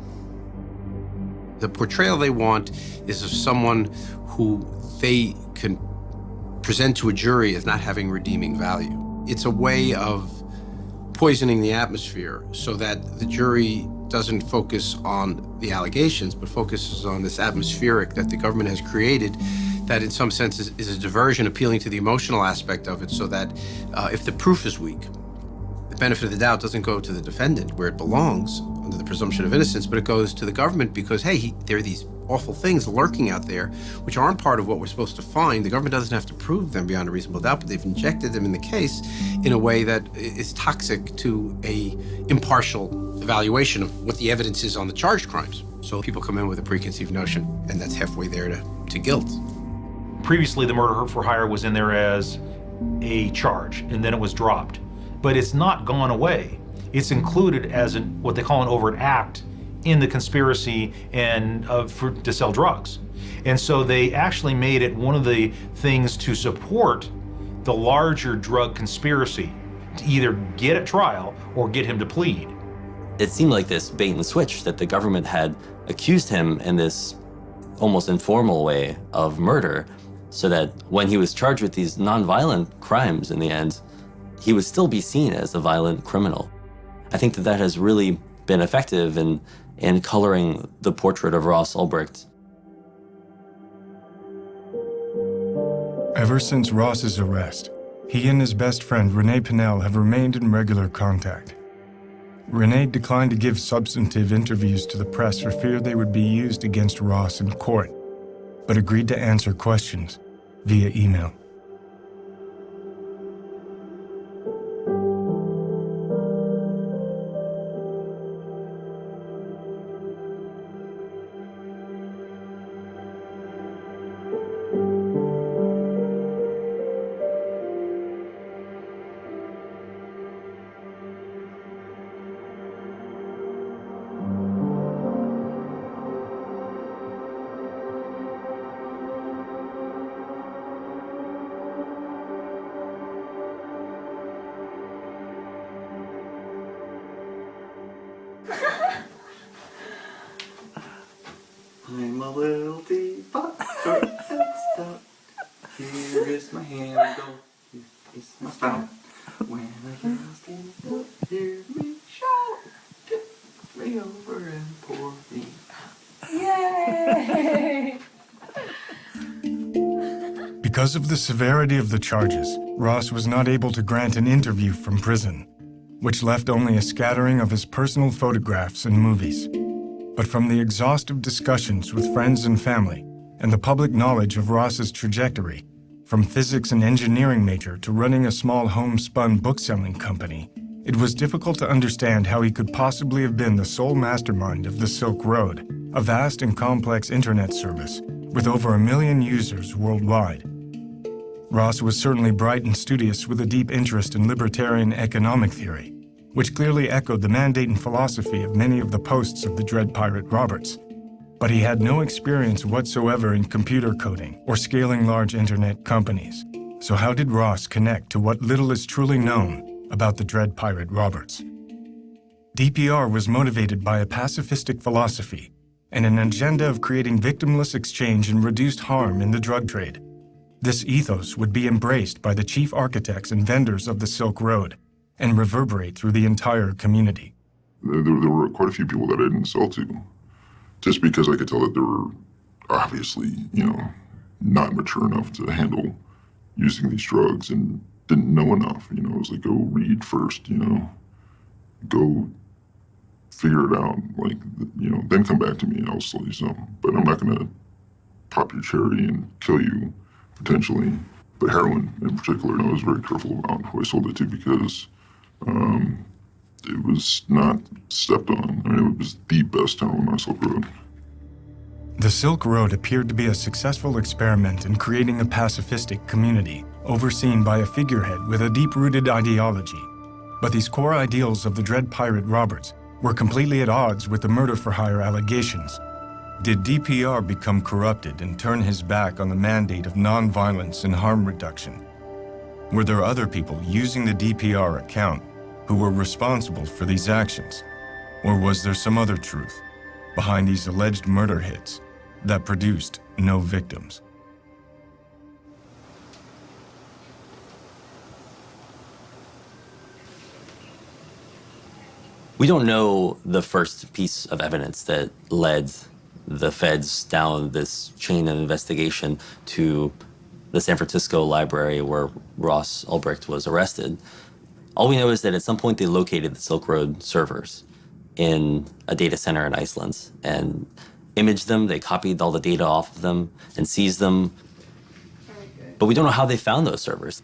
[SPEAKER 20] The portrayal they want is of someone who they can present to a jury as not having redeeming value. It's a way of poisoning the atmosphere so that the jury doesn't focus on the allegations, but focuses on this atmospheric that the government has created that in some sense is a diversion, appealing to the emotional aspect of it, so that if the proof is weak, the benefit of the doubt doesn't go to the defendant where it belongs under the presumption of innocence, but it goes to the government because, hey, there are these awful things lurking out there which aren't part of what we're supposed to find. The government doesn't have to prove them beyond a reasonable doubt, but they've injected them in the case in a way that is toxic to a impartial evaluation of what the evidence is on the charged crimes. So people come in with a preconceived notion, and that's halfway there to guilt.
[SPEAKER 2] Previously, the murder for hire was in there as a charge, and then it was dropped. But it's not gone away. It's included as what they call an overt act in the conspiracy and to sell drugs. And so they actually made it one of the things to support the larger drug conspiracy, to either get at trial or get him to plead.
[SPEAKER 15] It seemed like this bait and switch that the government had accused him in this almost informal way of murder, so that when he was charged with these nonviolent crimes in the end, he would still be seen as a violent criminal. I think that has really been effective in coloring the portrait of Ross Ulbricht.
[SPEAKER 8] Ever since Ross's arrest, he and his best friend Renee Pinnell have remained in regular contact. Renee declined to give substantive interviews to the press for fear they would be used against Ross in court, but agreed to answer questions via email.
[SPEAKER 13] I'm a little teapot, short and stout. Here is my handle, here is my spout. When I get lost, hear me shout. Tip me over and pour me out. Yay!
[SPEAKER 8] Because of the severity of the charges, Ross was not able to grant an interview from prison, which left only a scattering of his personal photographs and movies. But from the exhaustive discussions with friends and family, and the public knowledge of Ross's trajectory, from physics and engineering major to running a small homespun bookselling company, it was difficult to understand how he could possibly have been the sole mastermind of the Silk Road, a vast and complex internet service with over 1 million users worldwide. Ross was certainly bright and studious with a deep interest in libertarian economic theory, which clearly echoed the mandate and philosophy of many of the posts of the Dread Pirate Roberts. But he had no experience whatsoever in computer coding or scaling large internet companies. So how did Ross connect to what little is truly known about the Dread Pirate Roberts? DPR was motivated by a pacifistic philosophy and an agenda of creating victimless exchange and reduced harm in the drug trade. This ethos would be embraced by the chief architects and vendors of the Silk Road and reverberate through the entire community.
[SPEAKER 17] There were quite a few people that I didn't sell to, just because I could tell that they were obviously, not mature enough to handle using these drugs and didn't know enough. It was like, go read first, go figure it out, then come back to me and I'll sell you some. But I'm not gonna pop your cherry and kill you, potentially. But heroin in particular, I was very careful about who I sold it to because it was not stepped on. It was the best heroin on Silk Road.
[SPEAKER 8] The Silk Road appeared to be a successful experiment in creating a pacifistic community, overseen by a figurehead with a deep-rooted ideology. But these core ideals of the Dread Pirate Roberts were completely at odds with the murder-for-hire allegations. Did DPR become corrupted and turn his back on the mandate of nonviolence and harm reduction? Were there other people using the DPR account who were responsible for these actions? Or was there some other truth behind these alleged murder hits that produced no victims?
[SPEAKER 15] We don't know the first piece of evidence that led the feds down this chain of investigation to the San Francisco library where Ross Ulbricht was arrested. All we know is that at some point they located the Silk Road servers in a data center in Iceland and imaged them. They copied all the data off of them and seized them. But we don't know how they found those servers.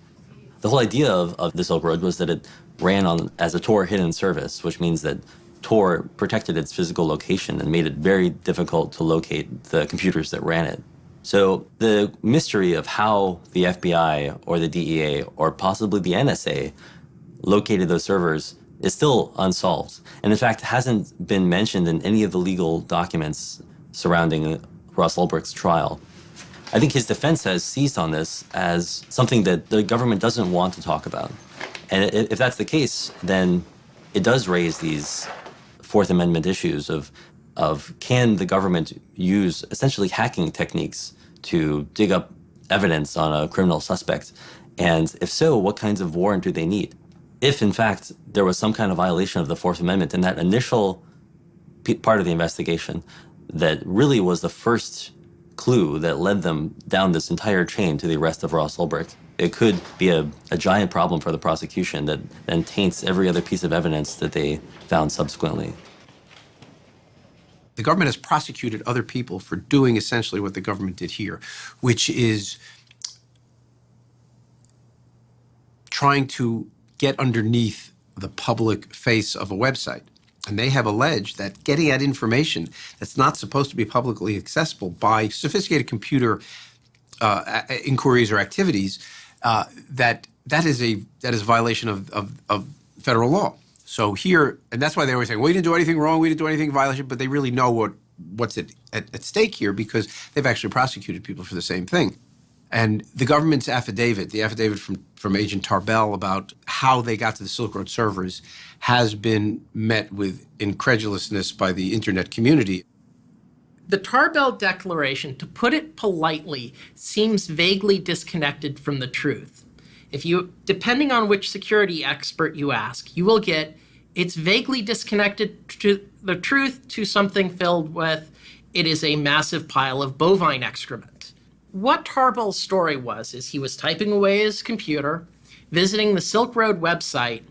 [SPEAKER 15] The whole idea of the Silk Road was that it ran as a Tor hidden service, which means that Tor protected its physical location and made it very difficult to locate the computers that ran it. So the mystery of how the FBI or the DEA or possibly the NSA located those servers is still unsolved. And in fact, hasn't been mentioned in any of the legal documents surrounding Ross Ulbricht's trial. I think his defense has seized on this as something that the government doesn't want to talk about. And if that's the case, then it does raise these Fourth Amendment issues of can the government use essentially hacking techniques to dig up evidence on a criminal suspect? And if so, what kinds of warrant do they need? if in fact there was some kind of violation of the Fourth Amendment in that initial part of the investigation that really was the first clue that led them down this entire chain to the arrest of Ross Ulbricht, it could be a giant problem for the prosecution that then taints every other piece of evidence that they found subsequently.
[SPEAKER 20] The government has prosecuted other people for doing essentially what the government did here, which is trying to get underneath the public face of a website. And they have alleged that getting at information that's not supposed to be publicly accessible by sophisticated computer inquiries or activities, that is a violation of federal law. So here, and that's why they always say, we didn't do anything wrong, we didn't do anything in violation, but they really know what's at stake here because they've actually prosecuted people for the same thing. And the government's affidavit, the affidavit from Agent Tarbell about how they got to the Silk Road servers has been met with incredulousness by the internet community.
[SPEAKER 4] The Tarbell Declaration, to put it politely, seems vaguely disconnected from the truth. Depending on which security expert you ask, you will get, it's vaguely disconnected to the truth to something filled with, it is a massive pile of bovine excrement. What Tarbell's story is he was typing away his computer, visiting the Silk Road website,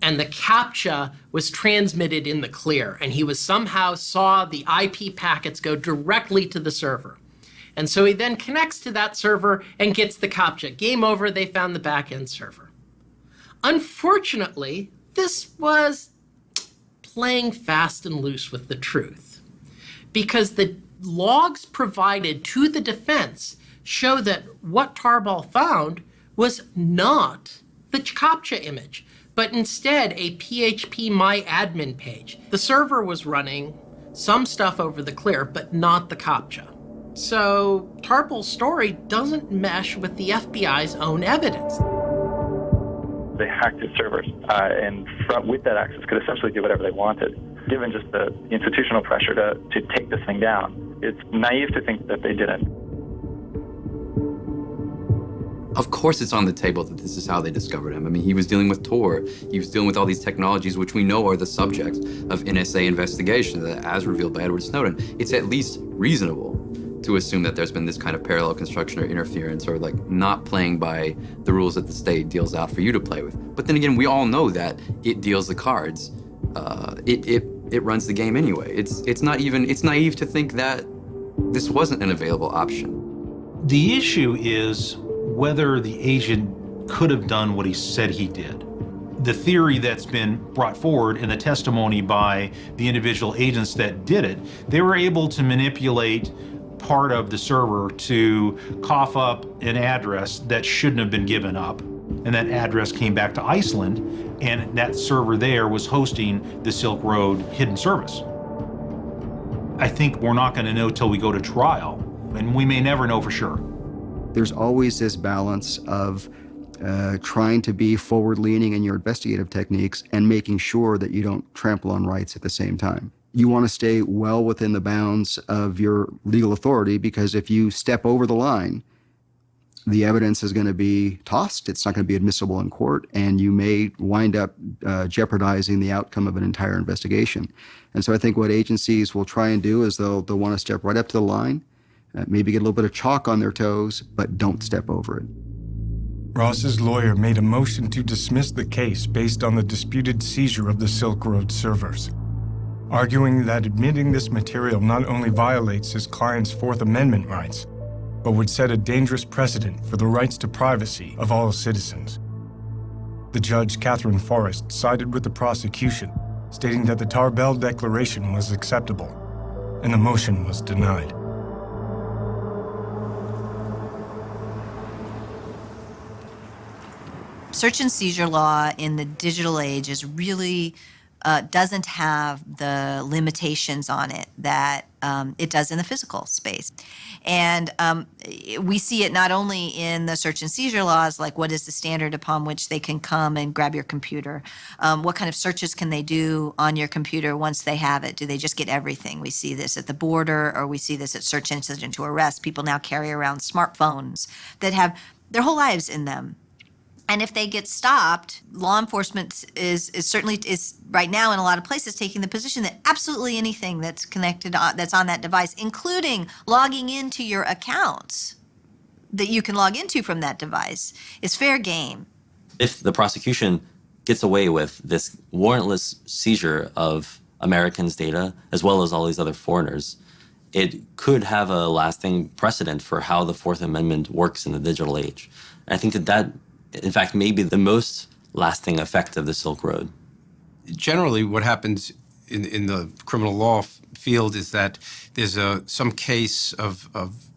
[SPEAKER 4] and the CAPTCHA was transmitted in the clear, and he somehow saw the IP packets go directly to the server. And so he then connects to that server and gets the CAPTCHA. Game over, they found the back-end server. Unfortunately, this was playing fast and loose with the truth, because the logs provided to the defense show that what Tarbell found was not the CAPTCHA image, but instead a PHP MyAdmin page. The server was running some stuff over the clear, but not the CAPTCHA. So Tarbell's story doesn't mesh with the FBI's own evidence.
[SPEAKER 5] They hacked his servers, and with that access could essentially do whatever they wanted. Given just the institutional pressure to take this thing down, it's naive to think that they didn't.
[SPEAKER 19] Of course it's on the table that this is how they discovered him. I mean, he was dealing with Tor. He was dealing with all these technologies which we know are the subject of NSA investigation, as revealed by Edward Snowden. It's at least reasonable to assume that there's been this kind of parallel construction or interference or like not playing by the rules that the state deals out for you to play with. But then again, we all know that it deals the cards. It runs the game anyway. It's naive to think that this wasn't an available option.
[SPEAKER 2] The issue is whether the agent could have done what he said he did. The theory that's been brought forward in the testimony by the individual agents that did it, they were able to manipulate part of the server to cough up an address that shouldn't have been given up. And that address came back to Iceland, and that server there was hosting the Silk Road hidden service. I think we're not going to know till we go to trial, and we may never know for sure.
[SPEAKER 16] There's always this balance of trying to be forward-leaning in your investigative techniques and making sure that you don't trample on rights at the same time. You want to stay well within the bounds of your legal authority, because if you step over the line, the evidence is going to be tossed. It's not going to be admissible in court, and you may wind up jeopardizing the outcome of an entire investigation. And so I think what agencies will try and do is they'll want to step right up to the line, maybe get a little bit of chalk on their toes, but don't step over it.
[SPEAKER 8] Ross's lawyer made a motion to dismiss the case based on the disputed seizure of the Silk Road servers, arguing that admitting this material not only violates his client's Fourth Amendment rights, but would set a dangerous precedent for the rights to privacy of all citizens. The judge, Catherine Forrest, sided with the prosecution, stating that the Tarbell Declaration was acceptable, and the motion was denied.
[SPEAKER 22] Search and seizure law in the digital age is really doesn't have the limitations on it that it does in the physical space. And we see it not only in the search and seizure laws, like what is the standard upon which they can come and grab your computer? What kind of searches can they do on your computer once they have it? Do they just get everything? We see this at the border, or we see this at search incident to arrest. People now carry around smartphones that have their whole lives in them. And if they get stopped, law enforcement is certainly right now in a lot of places taking the position that absolutely anything that's connected that's on that device, including logging into your accounts that you can log into from that device, is fair game.
[SPEAKER 15] If the prosecution gets away with this warrantless seizure of Americans' data, as well as all these other foreigners, it could have a lasting precedent for how the Fourth Amendment works in the digital age. And I think that, in fact, may be the most lasting effect of the Silk Road.
[SPEAKER 20] Generally, what happens in the criminal law field is that there's some case of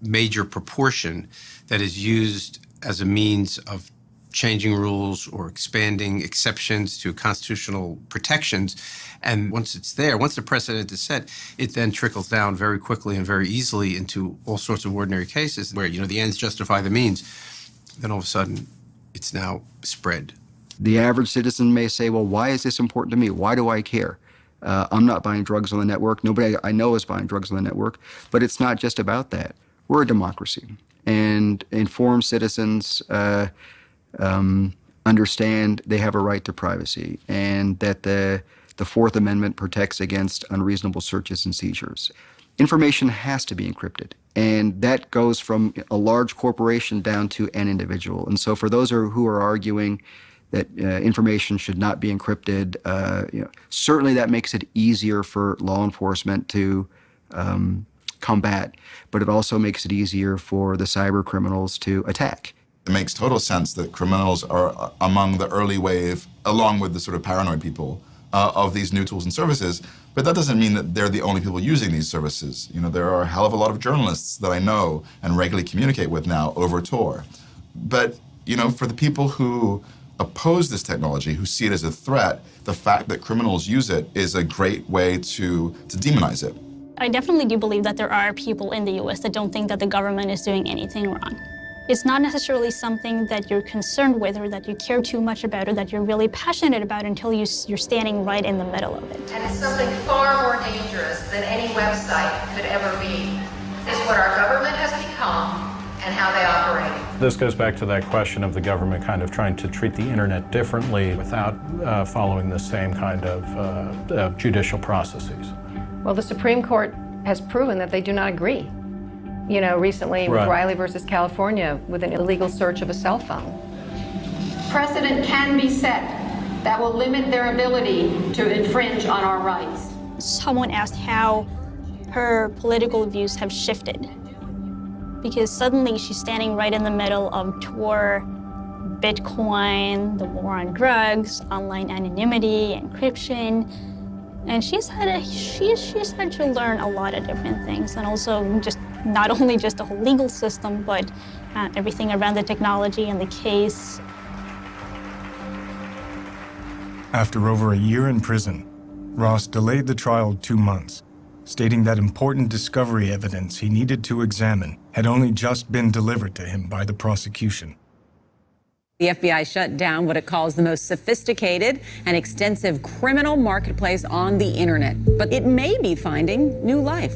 [SPEAKER 20] major proportion that is used as a means of changing rules or expanding exceptions to constitutional protections. And once it's there, once the precedent is set, it then trickles down very quickly and very easily into all sorts of ordinary cases where, the ends justify the means. Then all of a sudden, it's now spread.
[SPEAKER 16] The average citizen may say, well, why is this important to me? Why do I care? I'm not buying drugs on the network. Nobody I know is buying drugs on the network. But it's not just about that. We're a democracy. And informed citizens understand they have a right to privacy and that the Fourth Amendment protects against unreasonable searches and seizures. Information has to be encrypted. And that goes from a large corporation down to an individual. And so for those who are arguing that information should not be encrypted, certainly that makes it easier for law enforcement to combat, but it also makes it easier for the cyber criminals to attack.
[SPEAKER 6] It makes total sense that criminals are among the early wave, along with the sort of paranoid people, of these new tools and services. But that doesn't mean that they're the only people using these services. There are a hell of a lot of journalists that I know and regularly communicate with now over Tor. But, for the people who oppose this technology, who see it as a threat, the fact that criminals use it is a great way to demonize it.
[SPEAKER 11] I definitely do believe that there are people in the U.S. that don't think that the government is doing anything wrong. It's not necessarily something that you're concerned with or that you care too much about or that you're really passionate about until you're standing right in the middle of it.
[SPEAKER 3] And it's something far more dangerous than any website could ever be, is what our government has become and how they operate.
[SPEAKER 7] This goes back to that question of the government kind of trying to treat the internet differently without following the same kind of judicial processes.
[SPEAKER 3] Well, the Supreme Court has proven that they do not agree. Recently with Riley versus California with an illegal search of a cell phone. Precedent can be set that will limit their ability to infringe on our rights.
[SPEAKER 11] Someone asked how her political views have shifted. Because suddenly she's standing right in the middle of Tor, Bitcoin, the war on drugs, online anonymity, encryption. And she's had to learn a lot of different things, and also just not only just the whole legal system, but everything around the technology and the case.
[SPEAKER 8] After over a year in prison, Ross delayed the trial 2 months, stating that important discovery evidence he needed to examine had only just been delivered to him by the prosecution.
[SPEAKER 23] The FBI shut down what it calls the most sophisticated and extensive criminal marketplace on the internet, but it may be finding new life.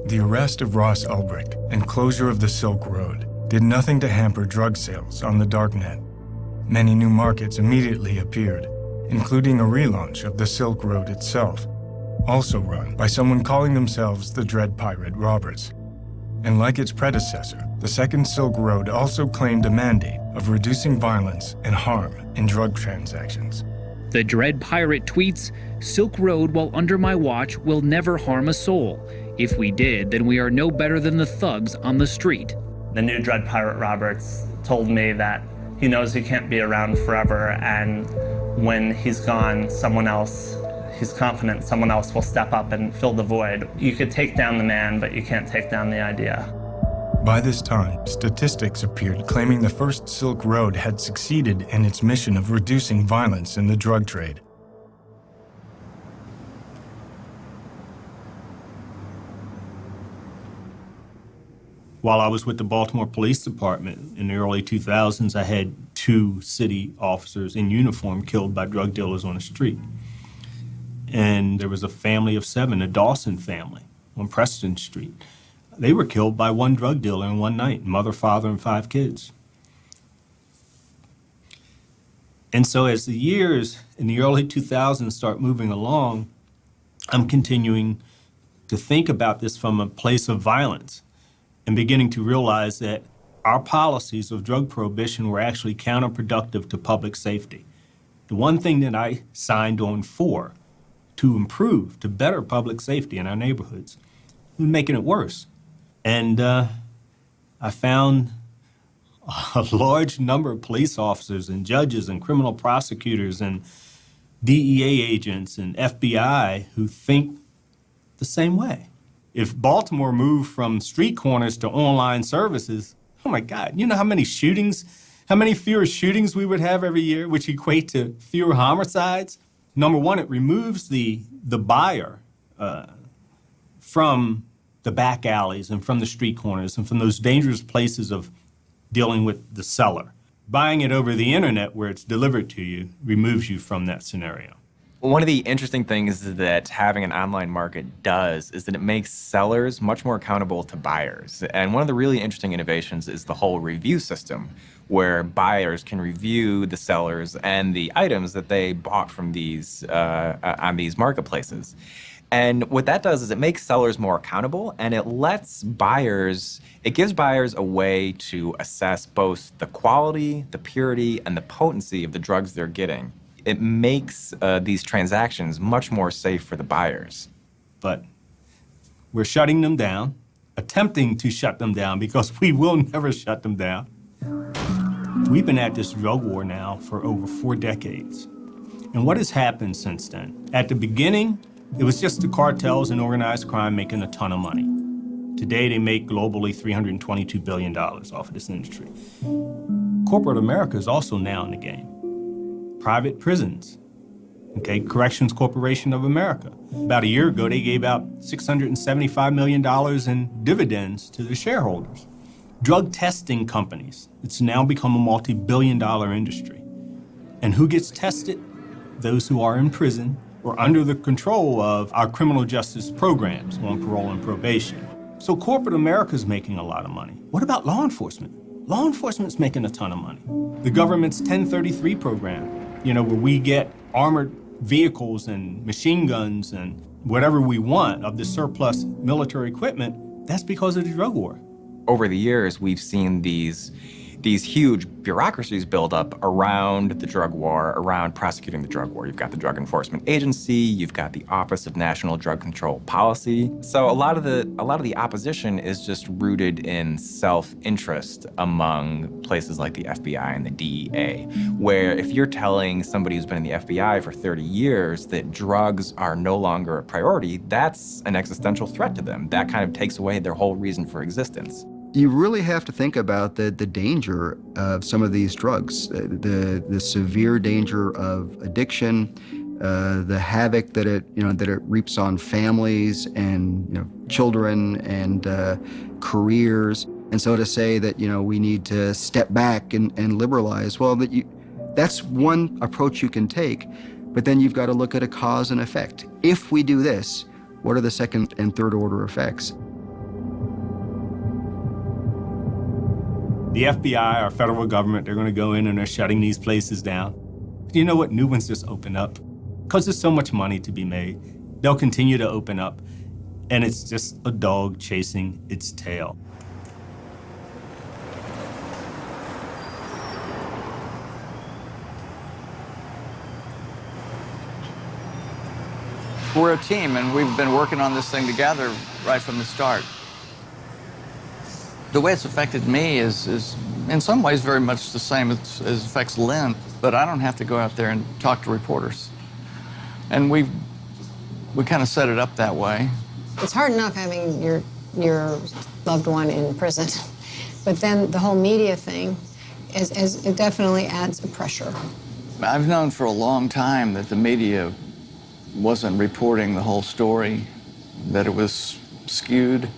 [SPEAKER 8] The arrest of Ross Ulbricht and closure of the Silk Road did nothing to hamper drug sales on the darknet. Many new markets immediately appeared, including a relaunch of the Silk Road itself, also run by someone calling themselves the Dread Pirate Roberts. And like its predecessor, the Second Silk Road also claimed a mandate of reducing violence and harm in drug transactions.
[SPEAKER 24] The Dread Pirate tweets, "Silk Road, while under my watch, will never harm a soul. If we did, then we are no better than the thugs on the street."
[SPEAKER 25] The new Dread Pirate Roberts told me that he knows he can't be around forever, and when he's gone, he's confident someone else will step up and fill the void. You could take down the man, but you can't take down the idea.
[SPEAKER 8] By this time, statistics appeared claiming the first Silk Road had succeeded in its mission of reducing violence in the drug trade.
[SPEAKER 26] While I was with the Baltimore Police Department in the early 2000s, I had 2 city officers in uniform killed by drug dealers on the street. And there was a family of 7, a Dawson family on Preston Street. They were killed by one drug dealer in one night, mother, father, and 5 kids. And so as the years in the early 2000s start moving along, I'm continuing to think about this from a place of violence and beginning to realize that our policies of drug prohibition were actually counterproductive to public safety. The one thing that I signed on for to improve, to better public safety in our neighborhoods, was making it worse. And I found a large number of police officers and judges and criminal prosecutors and DEA agents and FBI who think the same way. If Baltimore moved from street corners to online services, oh my God, you know how many fewer shootings we would have every year, which equate to fewer homicides? Number one, it removes the buyer from the back alleys and from the street corners and from those dangerous places of dealing with the seller. Buying it over the internet where it's delivered to you removes you from that scenario.
[SPEAKER 1] One of the interesting things that having an online market does is that it makes sellers much more accountable to buyers. And one of the really interesting innovations is the whole review system, where buyers can review the sellers and the items that they bought from these on these marketplaces. And what that does is it makes sellers more accountable, and it gives buyers a way to assess both the quality, the purity, and the potency of the drugs they're getting. It makes these transactions much more safe for the buyers.
[SPEAKER 26] But we're shutting them down, attempting to shut them down, because we will never shut them down. We've been at this drug war now for over 4 decades. And what has happened since then? At the beginning, it was just the cartels and organized crime making a ton of money. Today, they make globally $322 billion off of this industry. Corporate America is also now in the game. Private prisons, okay, Corrections Corporation of America. About a year ago, they gave out $675 million in dividends to their shareholders. Drug testing companies, it's now become a multi-billion-dollar industry. And who gets tested? Those who are in prison or under the control of our criminal justice programs on parole and probation. So corporate America's making a lot of money. What about law enforcement? Law enforcement's making a ton of money. The government's 1033 program, where we get armored vehicles and machine guns and whatever we want of the surplus military equipment, that's because of the drug war.
[SPEAKER 1] Over the years, we've seen these huge bureaucracies build up around the drug war, around prosecuting the drug war. You've got the Drug Enforcement Agency, you've got the Office of National Drug Control Policy. So a lot of the opposition is just rooted in self-interest among places like the FBI and the DEA, where if you're telling somebody who's been in the FBI for 30 years that drugs are no longer a priority, that's an existential threat to them. That kind of takes away their whole reason for existence.
[SPEAKER 16] You really have to think about the danger of some of these drugs, the severe danger of addiction, the havoc that it reaps on families and children and careers. And so to say that we need to step back and liberalize, well, that's one approach you can take, but then you've got to look at a cause and effect. If we do this, what are the second and third order effects?
[SPEAKER 26] The FBI, our federal government, they're going to go in and they're shutting these places down. Do you know what? New ones just open up. Because there's so much money to be made, they'll continue to open up, and it's just a dog chasing its tail.
[SPEAKER 9] We're a team, and we've been working on this thing together right from the start. The way it's affected me is in some ways very much the same as affects Lynn, but I don't have to go out there and talk to reporters. And we kind of set it up that way.
[SPEAKER 18] It's hard enough having your loved one in prison, but then the whole media thing it definitely adds a pressure.
[SPEAKER 9] I've known for a long time that the media wasn't reporting the whole story, that it was skewed.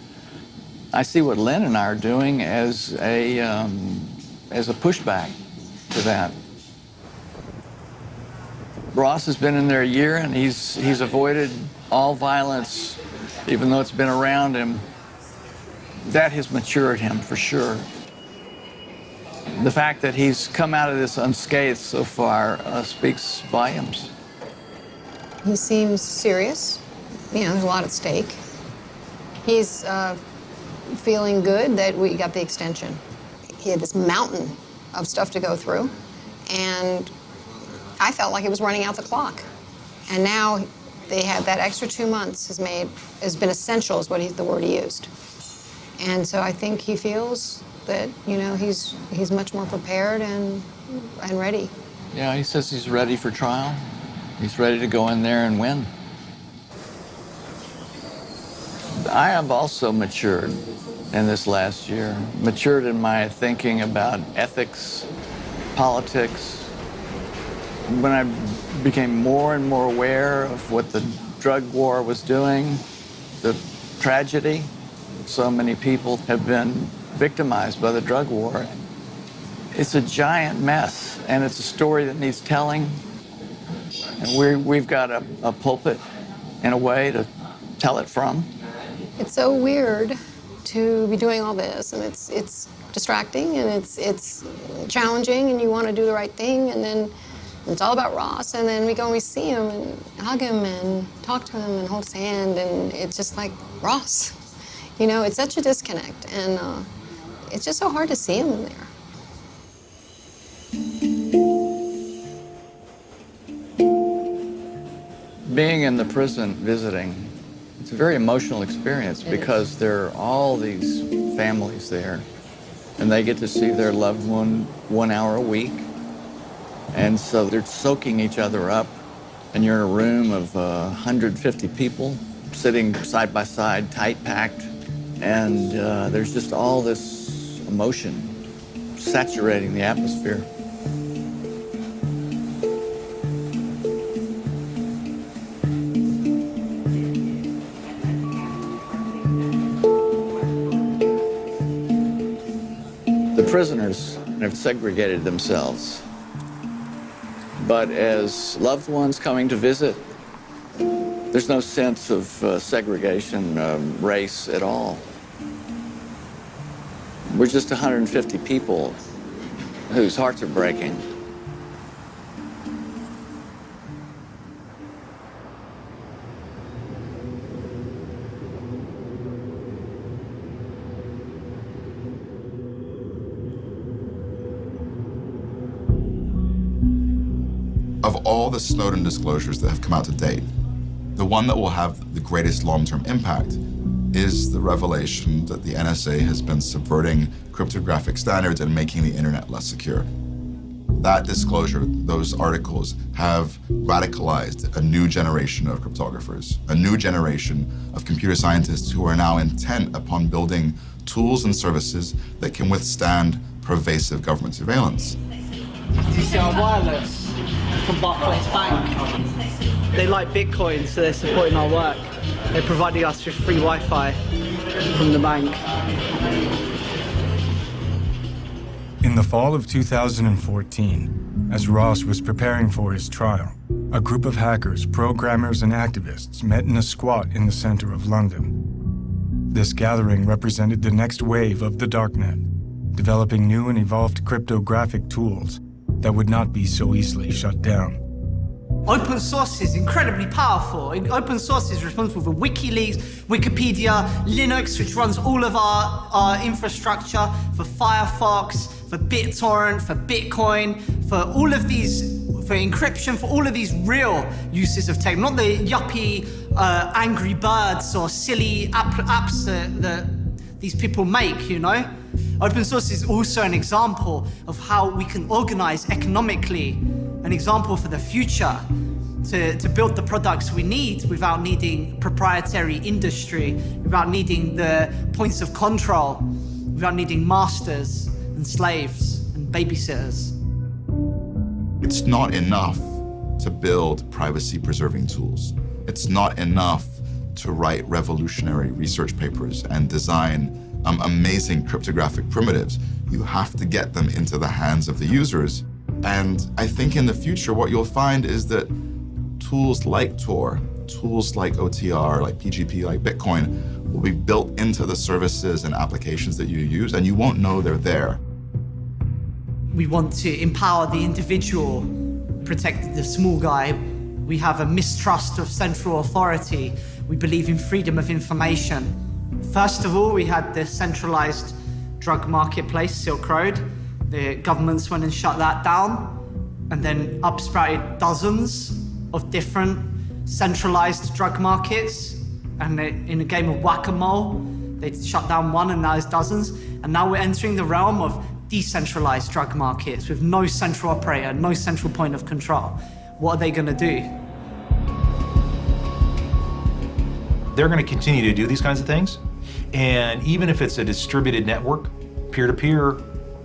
[SPEAKER 9] I see what Lynn and I are doing as a pushback to that. Ross has been in there a year, and he's avoided all violence, even though it's been around him. That has matured him for sure. The fact that he's come out of this unscathed so far speaks volumes.
[SPEAKER 3] He seems serious. You know, there's a lot at stake. He's feeling good that we got the extension. He had this mountain of stuff to go through, and I felt like it was running out the clock. And now they had that extra 2 months has been essential, is the word he used. And so I think he feels that, you know, he's much more prepared and ready.
[SPEAKER 9] Yeah, he says he's ready for trial. He's ready to go in there and win. I have also matured in this last year, matured in my thinking about ethics, politics. When I became more and more aware of what the drug war was doing, the tragedy, so many people have been victimized by the drug war. It's a giant mess, and it's a story that needs telling. And we've got a pulpit, in a way, to tell it from.
[SPEAKER 3] It's so weird to be doing all this, and it's distracting, and it's challenging, and you want to do the right thing, and then it's all about Ross, and then we go and we see him and hug him and talk to him and hold his hand, and it's just like, Ross. You know, it's such a disconnect, and it's just so hard to see him in there.
[SPEAKER 9] Being in the prison visiting, it's a very emotional experience because there are all these families there, and they get to see their loved one 1 hour a week. And so they're soaking each other up, and you're in a room of 150 people sitting side by side, tight packed, and there's just all this emotion saturating the atmosphere. The prisoners have segregated themselves. But as loved ones coming to visit, there's no sense of segregation, race at all. We're just 150 people whose hearts are breaking.
[SPEAKER 6] Of all the Snowden disclosures that have come out to date, the one that will have the greatest long-term impact is the revelation that the NSA has been subverting cryptographic standards and making the internet less secure. That disclosure, those articles, have radicalized a new generation of cryptographers, a new generation of computer scientists who are now intent upon building tools and services that can withstand pervasive government surveillance.
[SPEAKER 10] DCR Wireless from Barclays Bank. They like Bitcoin, so they're supporting our work. They're providing us with free Wi-Fi from the bank.
[SPEAKER 8] In the fall of 2014, as Ross was preparing for his trial, a group of hackers, programmers, and activists met in a squat in the center of London. This gathering represented the next wave of the darknet, developing new and evolved cryptographic tools that would not be so easily shut down.
[SPEAKER 10] Open source is incredibly powerful. Open source is responsible for WikiLeaks, Wikipedia, Linux, which runs all of our infrastructure, for Firefox, for BitTorrent, for Bitcoin, for all of these, for encryption, for all of these real uses of tech, not the yuppie Angry Birds or silly apps that these people make, you know? Open source is also an example of how we can organize economically, an example for the future to build the products we need without needing proprietary industry, without needing the points of control, without needing masters and slaves and babysitters.
[SPEAKER 6] It's not enough to build privacy-preserving tools. It's not enough to write revolutionary research papers and design amazing cryptographic primitives. You have to get them into the hands of the users. And I think in the future, what you'll find is that tools like Tor, tools like OTR, like PGP, like Bitcoin, will be built into the services and applications that you use, and you won't know they're there.
[SPEAKER 10] We want to empower the individual, protect the small guy. We have a mistrust of central authority. We believe in freedom of information. First of all, we had the centralized drug marketplace, Silk Road. The governments went and shut that down, and then upsprouted dozens of different centralized drug markets. And in a game of whack-a-mole, they shut down one and now there's dozens. And now we're entering the realm of decentralized drug markets with no central operator, no central point of control. What are they gonna do?
[SPEAKER 2] They're gonna continue to do these kinds of things. And even if it's a distributed network, peer-to-peer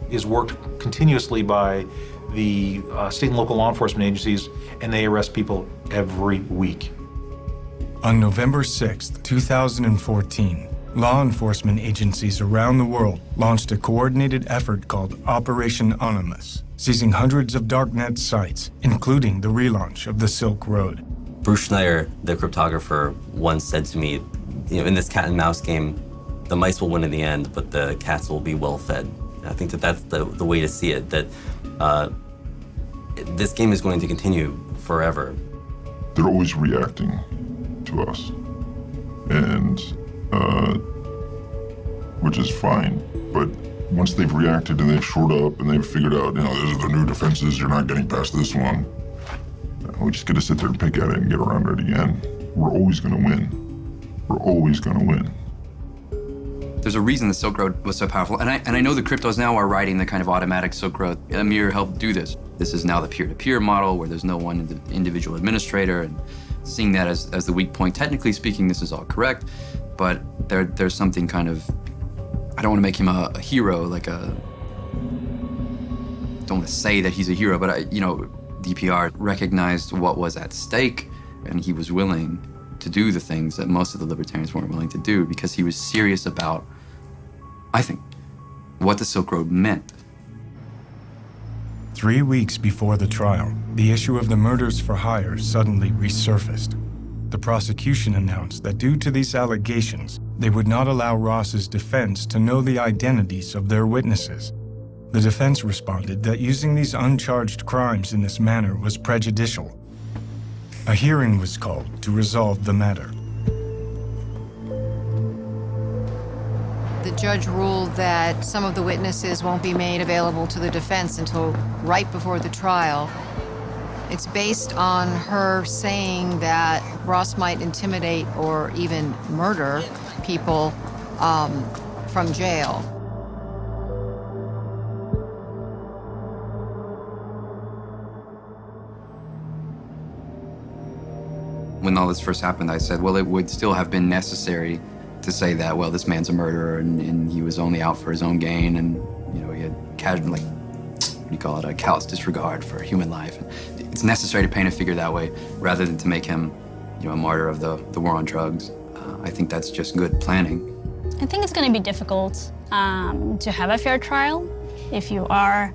[SPEAKER 2] is worked continuously by the state and local law enforcement agencies, and they arrest people every week.
[SPEAKER 8] On November 6, 2014, law enforcement agencies around the world launched a coordinated effort called Operation Onimus, seizing hundreds of darknet sites, including the relaunch of the Silk Road.
[SPEAKER 15] Bruce Schneier, the cryptographer, once said to me, in this cat and mouse game, the mice will win in the end, but the cats will be well fed. And I think that that's the way to see it, that this game is going to continue forever.
[SPEAKER 4] They're always reacting to us, and which is fine. But once they've reacted and they've shored up and they've figured out, these are the new defenses, you're not getting past this one, we just get to sit there and pick at it and get around it again. We're always going to win. We're always going to win.
[SPEAKER 19] There's a reason the Silk Road was so powerful, and I know the cryptos now are writing the kind of automatic Silk Road. Amir helped do this. This is now the peer-to-peer model where there's no one individual administrator, and seeing that as the weak point. Technically speaking, this is all correct, but there's something kind of, I don't want to make him a hero, don't want to say that he's a hero, but DPR recognized what was at stake, and he was willing to do the things that most of the libertarians weren't willing to do because he was serious about, I think, what the Silk Road meant.
[SPEAKER 8] 3 weeks before the trial, the issue of the murders for hire suddenly resurfaced. The prosecution announced that due to these allegations, they would not allow Ross's defense to know the identities of their witnesses. The defense responded that using these uncharged crimes in this manner was prejudicial. A hearing was called to resolve the matter.
[SPEAKER 18] The judge ruled that some of the witnesses won't be made available to the defense until right before the trial. It's based on her saying that Ross might intimidate or even murder people from jail.
[SPEAKER 19] When all this first happened, I said, well, it would still have been necessary to say that, well, this man's a murderer and he was only out for his own gain, and he had casual, what do you call it, a callous disregard for human life. It's necessary to paint a figure that way rather than to make him, a martyr of the war on drugs. I think that's just good planning.
[SPEAKER 11] I think it's going to be difficult to have a fair trial. If you are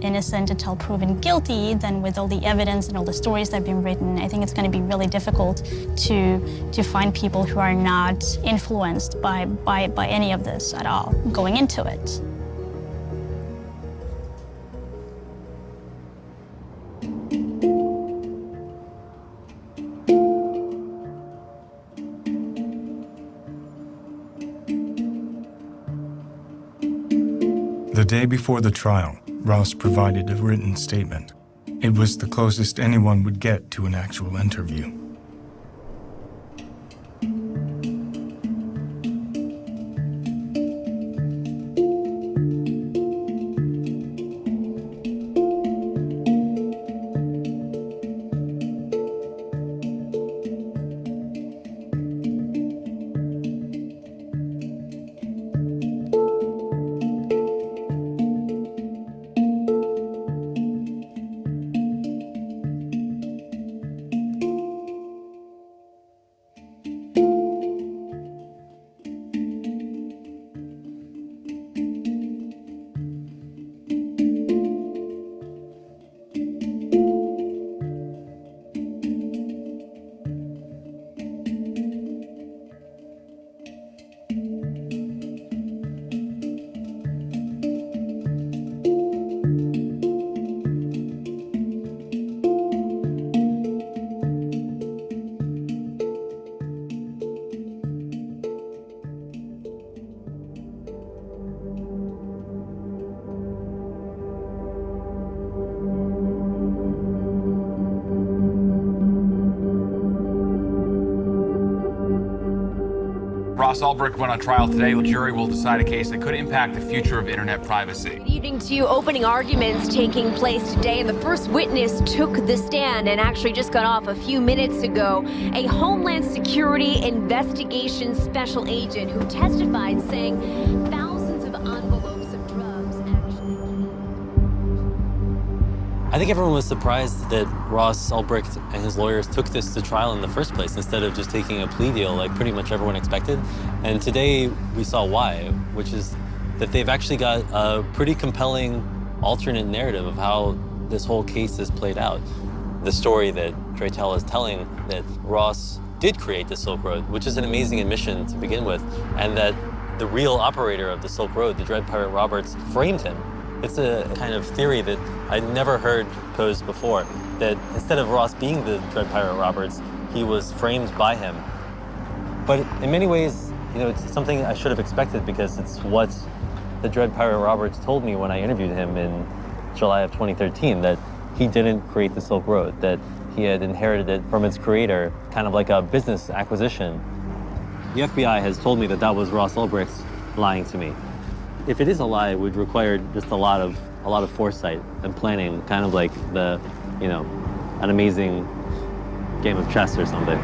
[SPEAKER 11] innocent until proven guilty, then with all the evidence and all the stories that have been written, I think it's going to be really difficult to find people who are not influenced by any of this at all going into it.
[SPEAKER 8] The day before the trial, Ross provided a written statement. It was the closest anyone would get to an actual interview.
[SPEAKER 5] Ross Ulbricht went on trial today. The jury will decide a case that could impact the future of internet privacy.
[SPEAKER 12] Good evening to you. Opening arguments taking place today, and the first witness took the stand and actually just got off a few minutes ago. A Homeland Security investigation special agent who testified saying thousands of envelopes of drugs actually...
[SPEAKER 13] I think everyone was surprised that Ross Ulbricht and his lawyers took this to trial in the first place instead of just taking a plea deal like pretty much everyone expected. And today we saw why, which is that they've actually got a pretty compelling alternate narrative of how this whole case is played out. The story that Dratel is telling, that Ross did create the Silk Road, which is an amazing admission to begin with, and that the real operator of the Silk Road, the Dread Pirate Roberts, framed him. It's a kind of theory that I'd never heard posed before, that instead of Ross being the Dread Pirate Roberts, he was framed by him. But in many ways, you know, it's something I should have expected because it's what the Dread Pirate Roberts told me when I interviewed him in July of 2013, that he didn't create the Silk Road, that he had inherited it from its creator, kind of like a business acquisition. The FBI has told me that that was Ross Ulbricht lying to me. If it is a lie, it would require just a lot of foresight and planning, kind of like an amazing game of chess or something.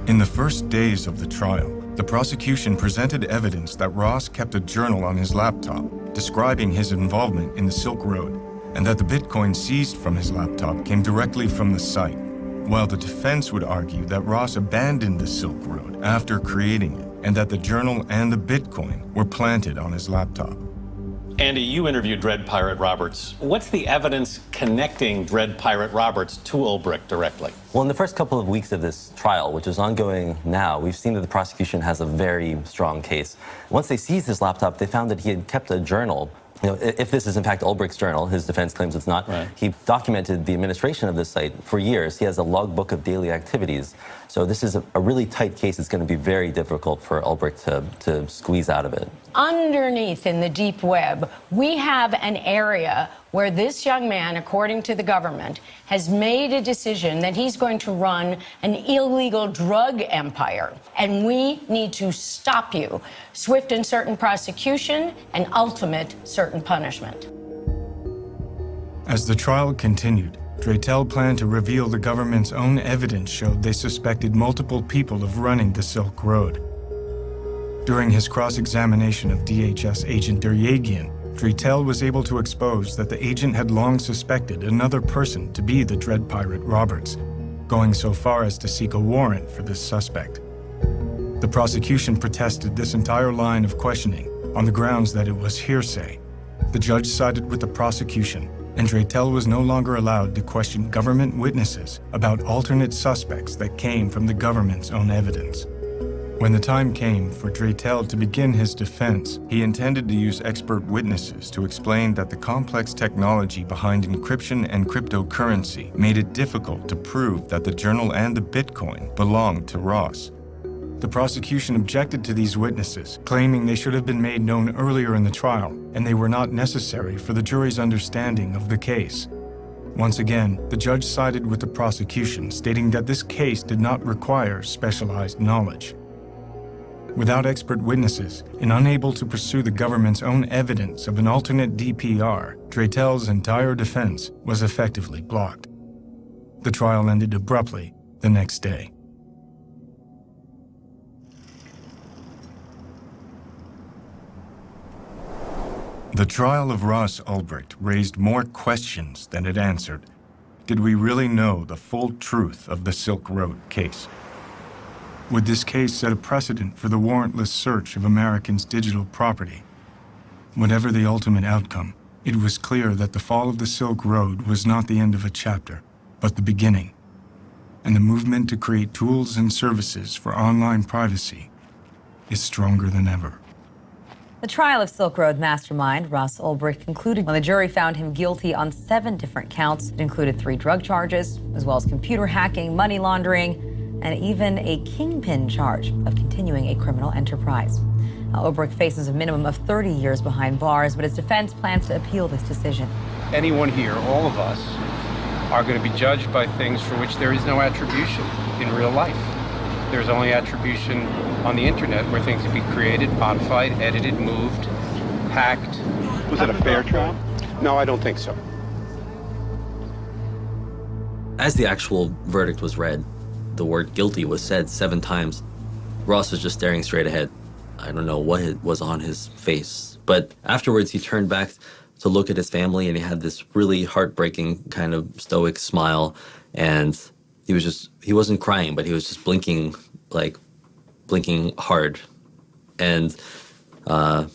[SPEAKER 8] In the first days of the trial, the prosecution presented evidence that Ross kept a journal on his laptop describing his involvement in the Silk Road, and that the Bitcoin seized from his laptop came directly from the site, while the defense would argue that Ross abandoned the Silk Road after creating it, and that the journal and the Bitcoin were planted on his laptop.
[SPEAKER 7] Andy, you interviewed Dread Pirate Roberts. What's the evidence connecting Dread Pirate Roberts to Ulbricht directly?
[SPEAKER 15] Well, in the first couple of weeks of this trial, which is ongoing now, we've seen that the prosecution has a very strong case. Once they seized his laptop, they found that he had kept a journal. You know, if this is in fact Ulbricht's journal, his defense claims it's not, right. He documented the administration of this site for years. He has a logbook of daily activities. So this is a really tight case. It's going to be very difficult for Ulbricht to squeeze out of it.
[SPEAKER 14] Underneath in the deep web, we have an area where this young man, according to the government, has made a decision that he's going to run an illegal drug empire. And we need to stop you. Swift and certain prosecution and ultimate certain punishment.
[SPEAKER 8] As the trial continued, Dratel planned to reveal the government's own evidence showed they suspected multiple people of running the Silk Road. During his cross-examination of DHS agent Deryagian, Dratel was able to expose that the agent had long suspected another person to be the Dread Pirate Roberts, going so far as to seek a warrant for this suspect. The prosecution protested this entire line of questioning on the grounds that it was hearsay. The judge sided with the prosecution, and Dratel was no longer allowed to question government witnesses about alternate suspects that came from the government's own evidence. When the time came for Dratel to begin his defense, he intended to use expert witnesses to explain that the complex technology behind encryption and cryptocurrency made it difficult to prove that the journal and the Bitcoin belonged to Ross. The prosecution objected to these witnesses, claiming they should have been made known earlier in the trial, and they were not necessary for the jury's understanding of the case. Once again, the judge sided with the prosecution, stating that this case did not require specialized knowledge. Without expert witnesses, and unable to pursue the government's own evidence of an alternate DPR, Dratel's entire defense was effectively blocked. The trial ended abruptly the next day. The trial of Ross Ulbricht raised more questions than it answered. Did we really know the full truth of the Silk Road case? Would this case set a precedent for the warrantless search of Americans' digital property? Whatever the ultimate outcome, it was clear that the fall of the Silk Road was not the end of a chapter, but the beginning. And the movement to create tools and services for online privacy is stronger than ever.
[SPEAKER 17] The trial of Silk Road mastermind Ross Ulbricht concluded when the jury found him guilty on 7 different counts. It included 3 drug charges, as well as computer hacking, money laundering, and even a kingpin charge of continuing a criminal enterprise. Ulbricht faces a minimum of 30 years behind bars, but his defense plans to appeal this decision.
[SPEAKER 20] Anyone here, all of us, are going to be judged by things for which there is no attribution in real life.
[SPEAKER 1] There's only attribution on the internet where things can be created, modified, edited, moved, hacked.
[SPEAKER 21] Was it a fair trial?
[SPEAKER 1] No, I don't think so.
[SPEAKER 15] As the actual verdict was read, the word guilty was said 7 times. Ross was just staring straight ahead. I don't know what was on his face, but afterwards he turned back to look at his family, and he had this really heartbreaking kind of stoic smile, and he wasn't crying, but he was just blinking hard. And then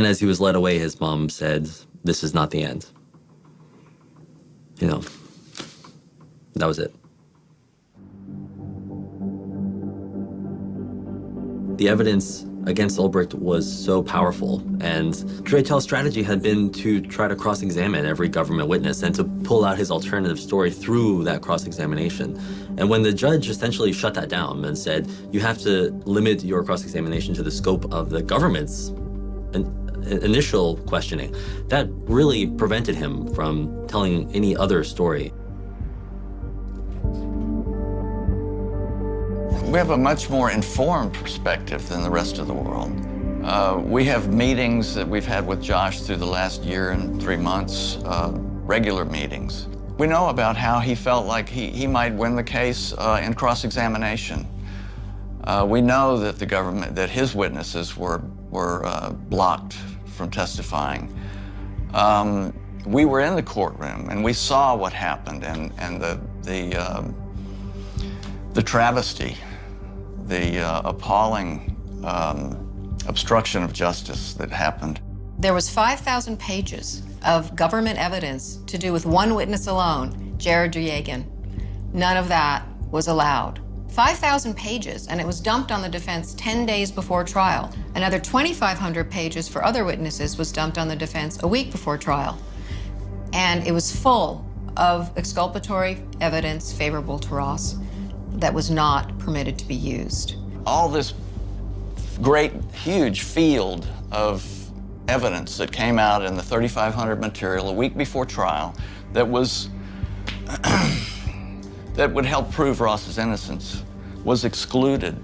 [SPEAKER 15] as he was led away, his mom said, "This is not the end." You know, that was it. The evidence against Ulbricht was so powerful, and Dre Tell's strategy had been to try to cross-examine every government witness and to pull out his alternative story through that cross-examination. And when the judge essentially shut that down and said, you have to limit your cross-examination to the scope of the government's initial questioning, that really prevented him from telling any other story.
[SPEAKER 9] We have a much more informed perspective than the rest of the world. We have meetings that we've had with Josh through the last year and 3 months, regular meetings. We know about how he felt like he might win the case in cross-examination. We know that the government, that his witnesses were blocked from testifying. We were in the courtroom and we saw what happened and the travesty, the appalling obstruction of justice that happened.
[SPEAKER 18] There was 5,000 pages of government evidence to do with one witness alone, Jared Yegan. None of that was allowed. 5,000 pages, and it was dumped on the defense 10 days before trial. Another 2,500 pages for other witnesses was dumped on the defense a week before trial. And it was full of exculpatory evidence favorable to Ross that was not permitted to be used.
[SPEAKER 9] All this great, huge field of evidence that came out in the 3,500 material a week before trial that was that would help prove Ross's innocence was excluded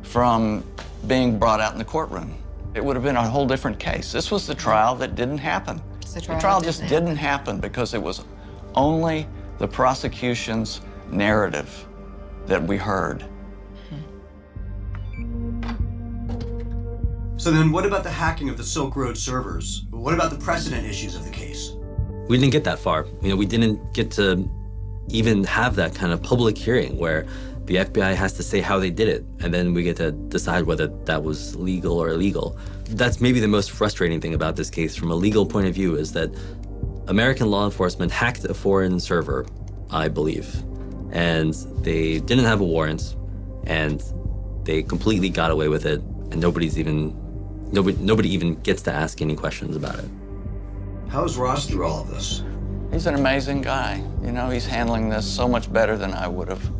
[SPEAKER 9] from being brought out in the courtroom. It would have been a whole different case. This was the trial that didn't happen. The trial just didn't happen because it was only the prosecution's narrative that we heard.
[SPEAKER 22] So then what about the hacking of the Silk Road servers? What about the precedent issues of the case?
[SPEAKER 15] We didn't get that far. You know, we didn't get to even have that kind of public hearing where the FBI has to say how they did it, and then we get to decide whether that was legal or illegal. That's maybe the most frustrating thing about this case from a legal point of view, is that American law enforcement hacked a foreign server, I believe, and they didn't have a warrant, and they completely got away with it, and nobody even gets to ask any questions about it.
[SPEAKER 22] How's Ross through all of this?
[SPEAKER 9] He's an amazing guy. You know, he's handling this so much better than I would have.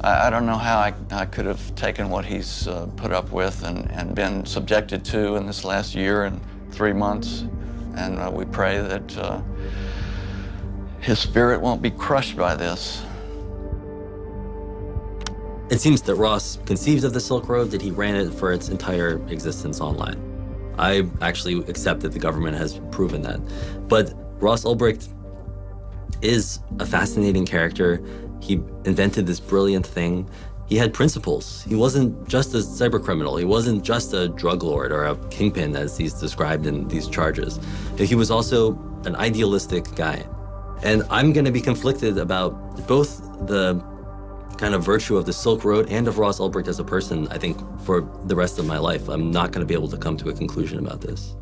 [SPEAKER 9] I don't know how I could have taken what he's put up with and been subjected to in this last year and 3 months. And we pray that his spirit won't be crushed by this.
[SPEAKER 15] It seems that Ross conceived of the Silk Road, that he ran it for its entire existence online. I actually accept that the government has proven that. But Ross Ulbricht is a fascinating character. He invented this brilliant thing. He had principles. He wasn't just a cybercriminal. He wasn't just a drug lord or a kingpin, as he's described in these charges. He was also an idealistic guy. And I'm going to be conflicted about both the kind of virtue of the Silk Road and of Ross Ulbricht as a person, I think, for the rest of my life. I'm not going to be able to come to a conclusion about this.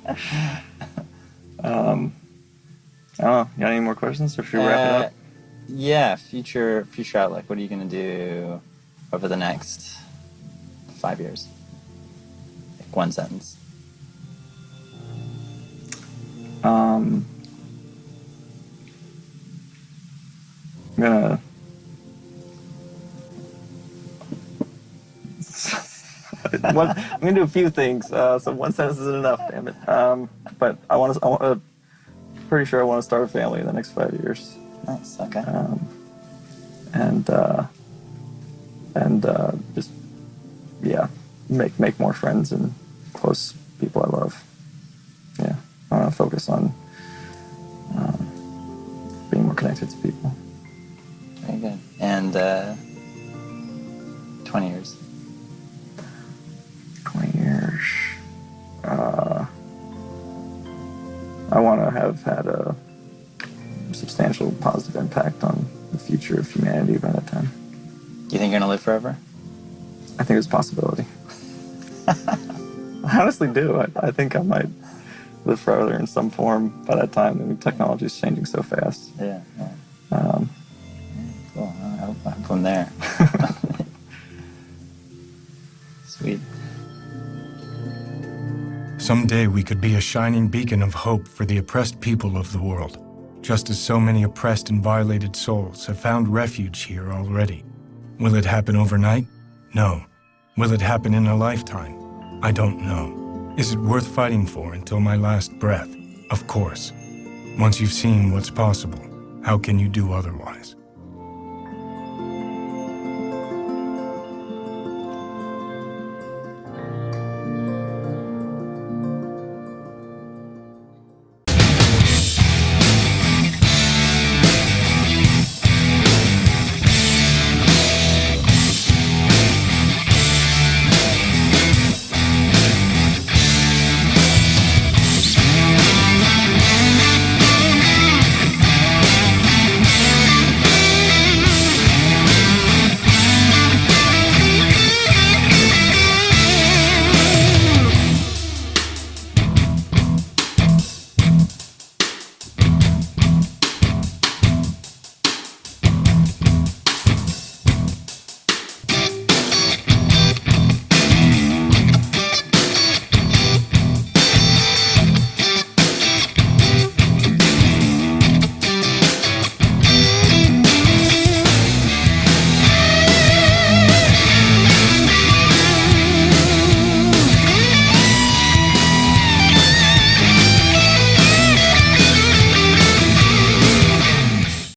[SPEAKER 23] I don't know. You got any more questions, or should we wrap it up?
[SPEAKER 24] Yeah, future outlook. What are you going to do over the next
[SPEAKER 23] 5 years. Like one sentence. I'm gonna I'm gonna do a few things. So one sentence isn't enough, damn it. But pretty sure I want to start a family in the next 5 years. Nice. Okay. And just make more friends and close people I love. Yeah, I want to focus on being more connected to people. Very good. And 20 years. 20 years. I want to have had a substantial positive impact on the future of humanity by that time. Do you think you're gonna live forever? I think it's a possibility. I honestly do. I think I might live forever in some form by that time. I mean, technology is changing so fast. Yeah. Cool. I hope I'm there. Sweet.
[SPEAKER 8] Someday we could be a shining beacon of hope for the oppressed people of the world, just as so many oppressed and violated souls have found refuge here already. Will it happen overnight? No. Will it happen in a lifetime? I don't know. Is it worth fighting for until my last breath? Of course. Once you've seen what's possible, how can you do otherwise?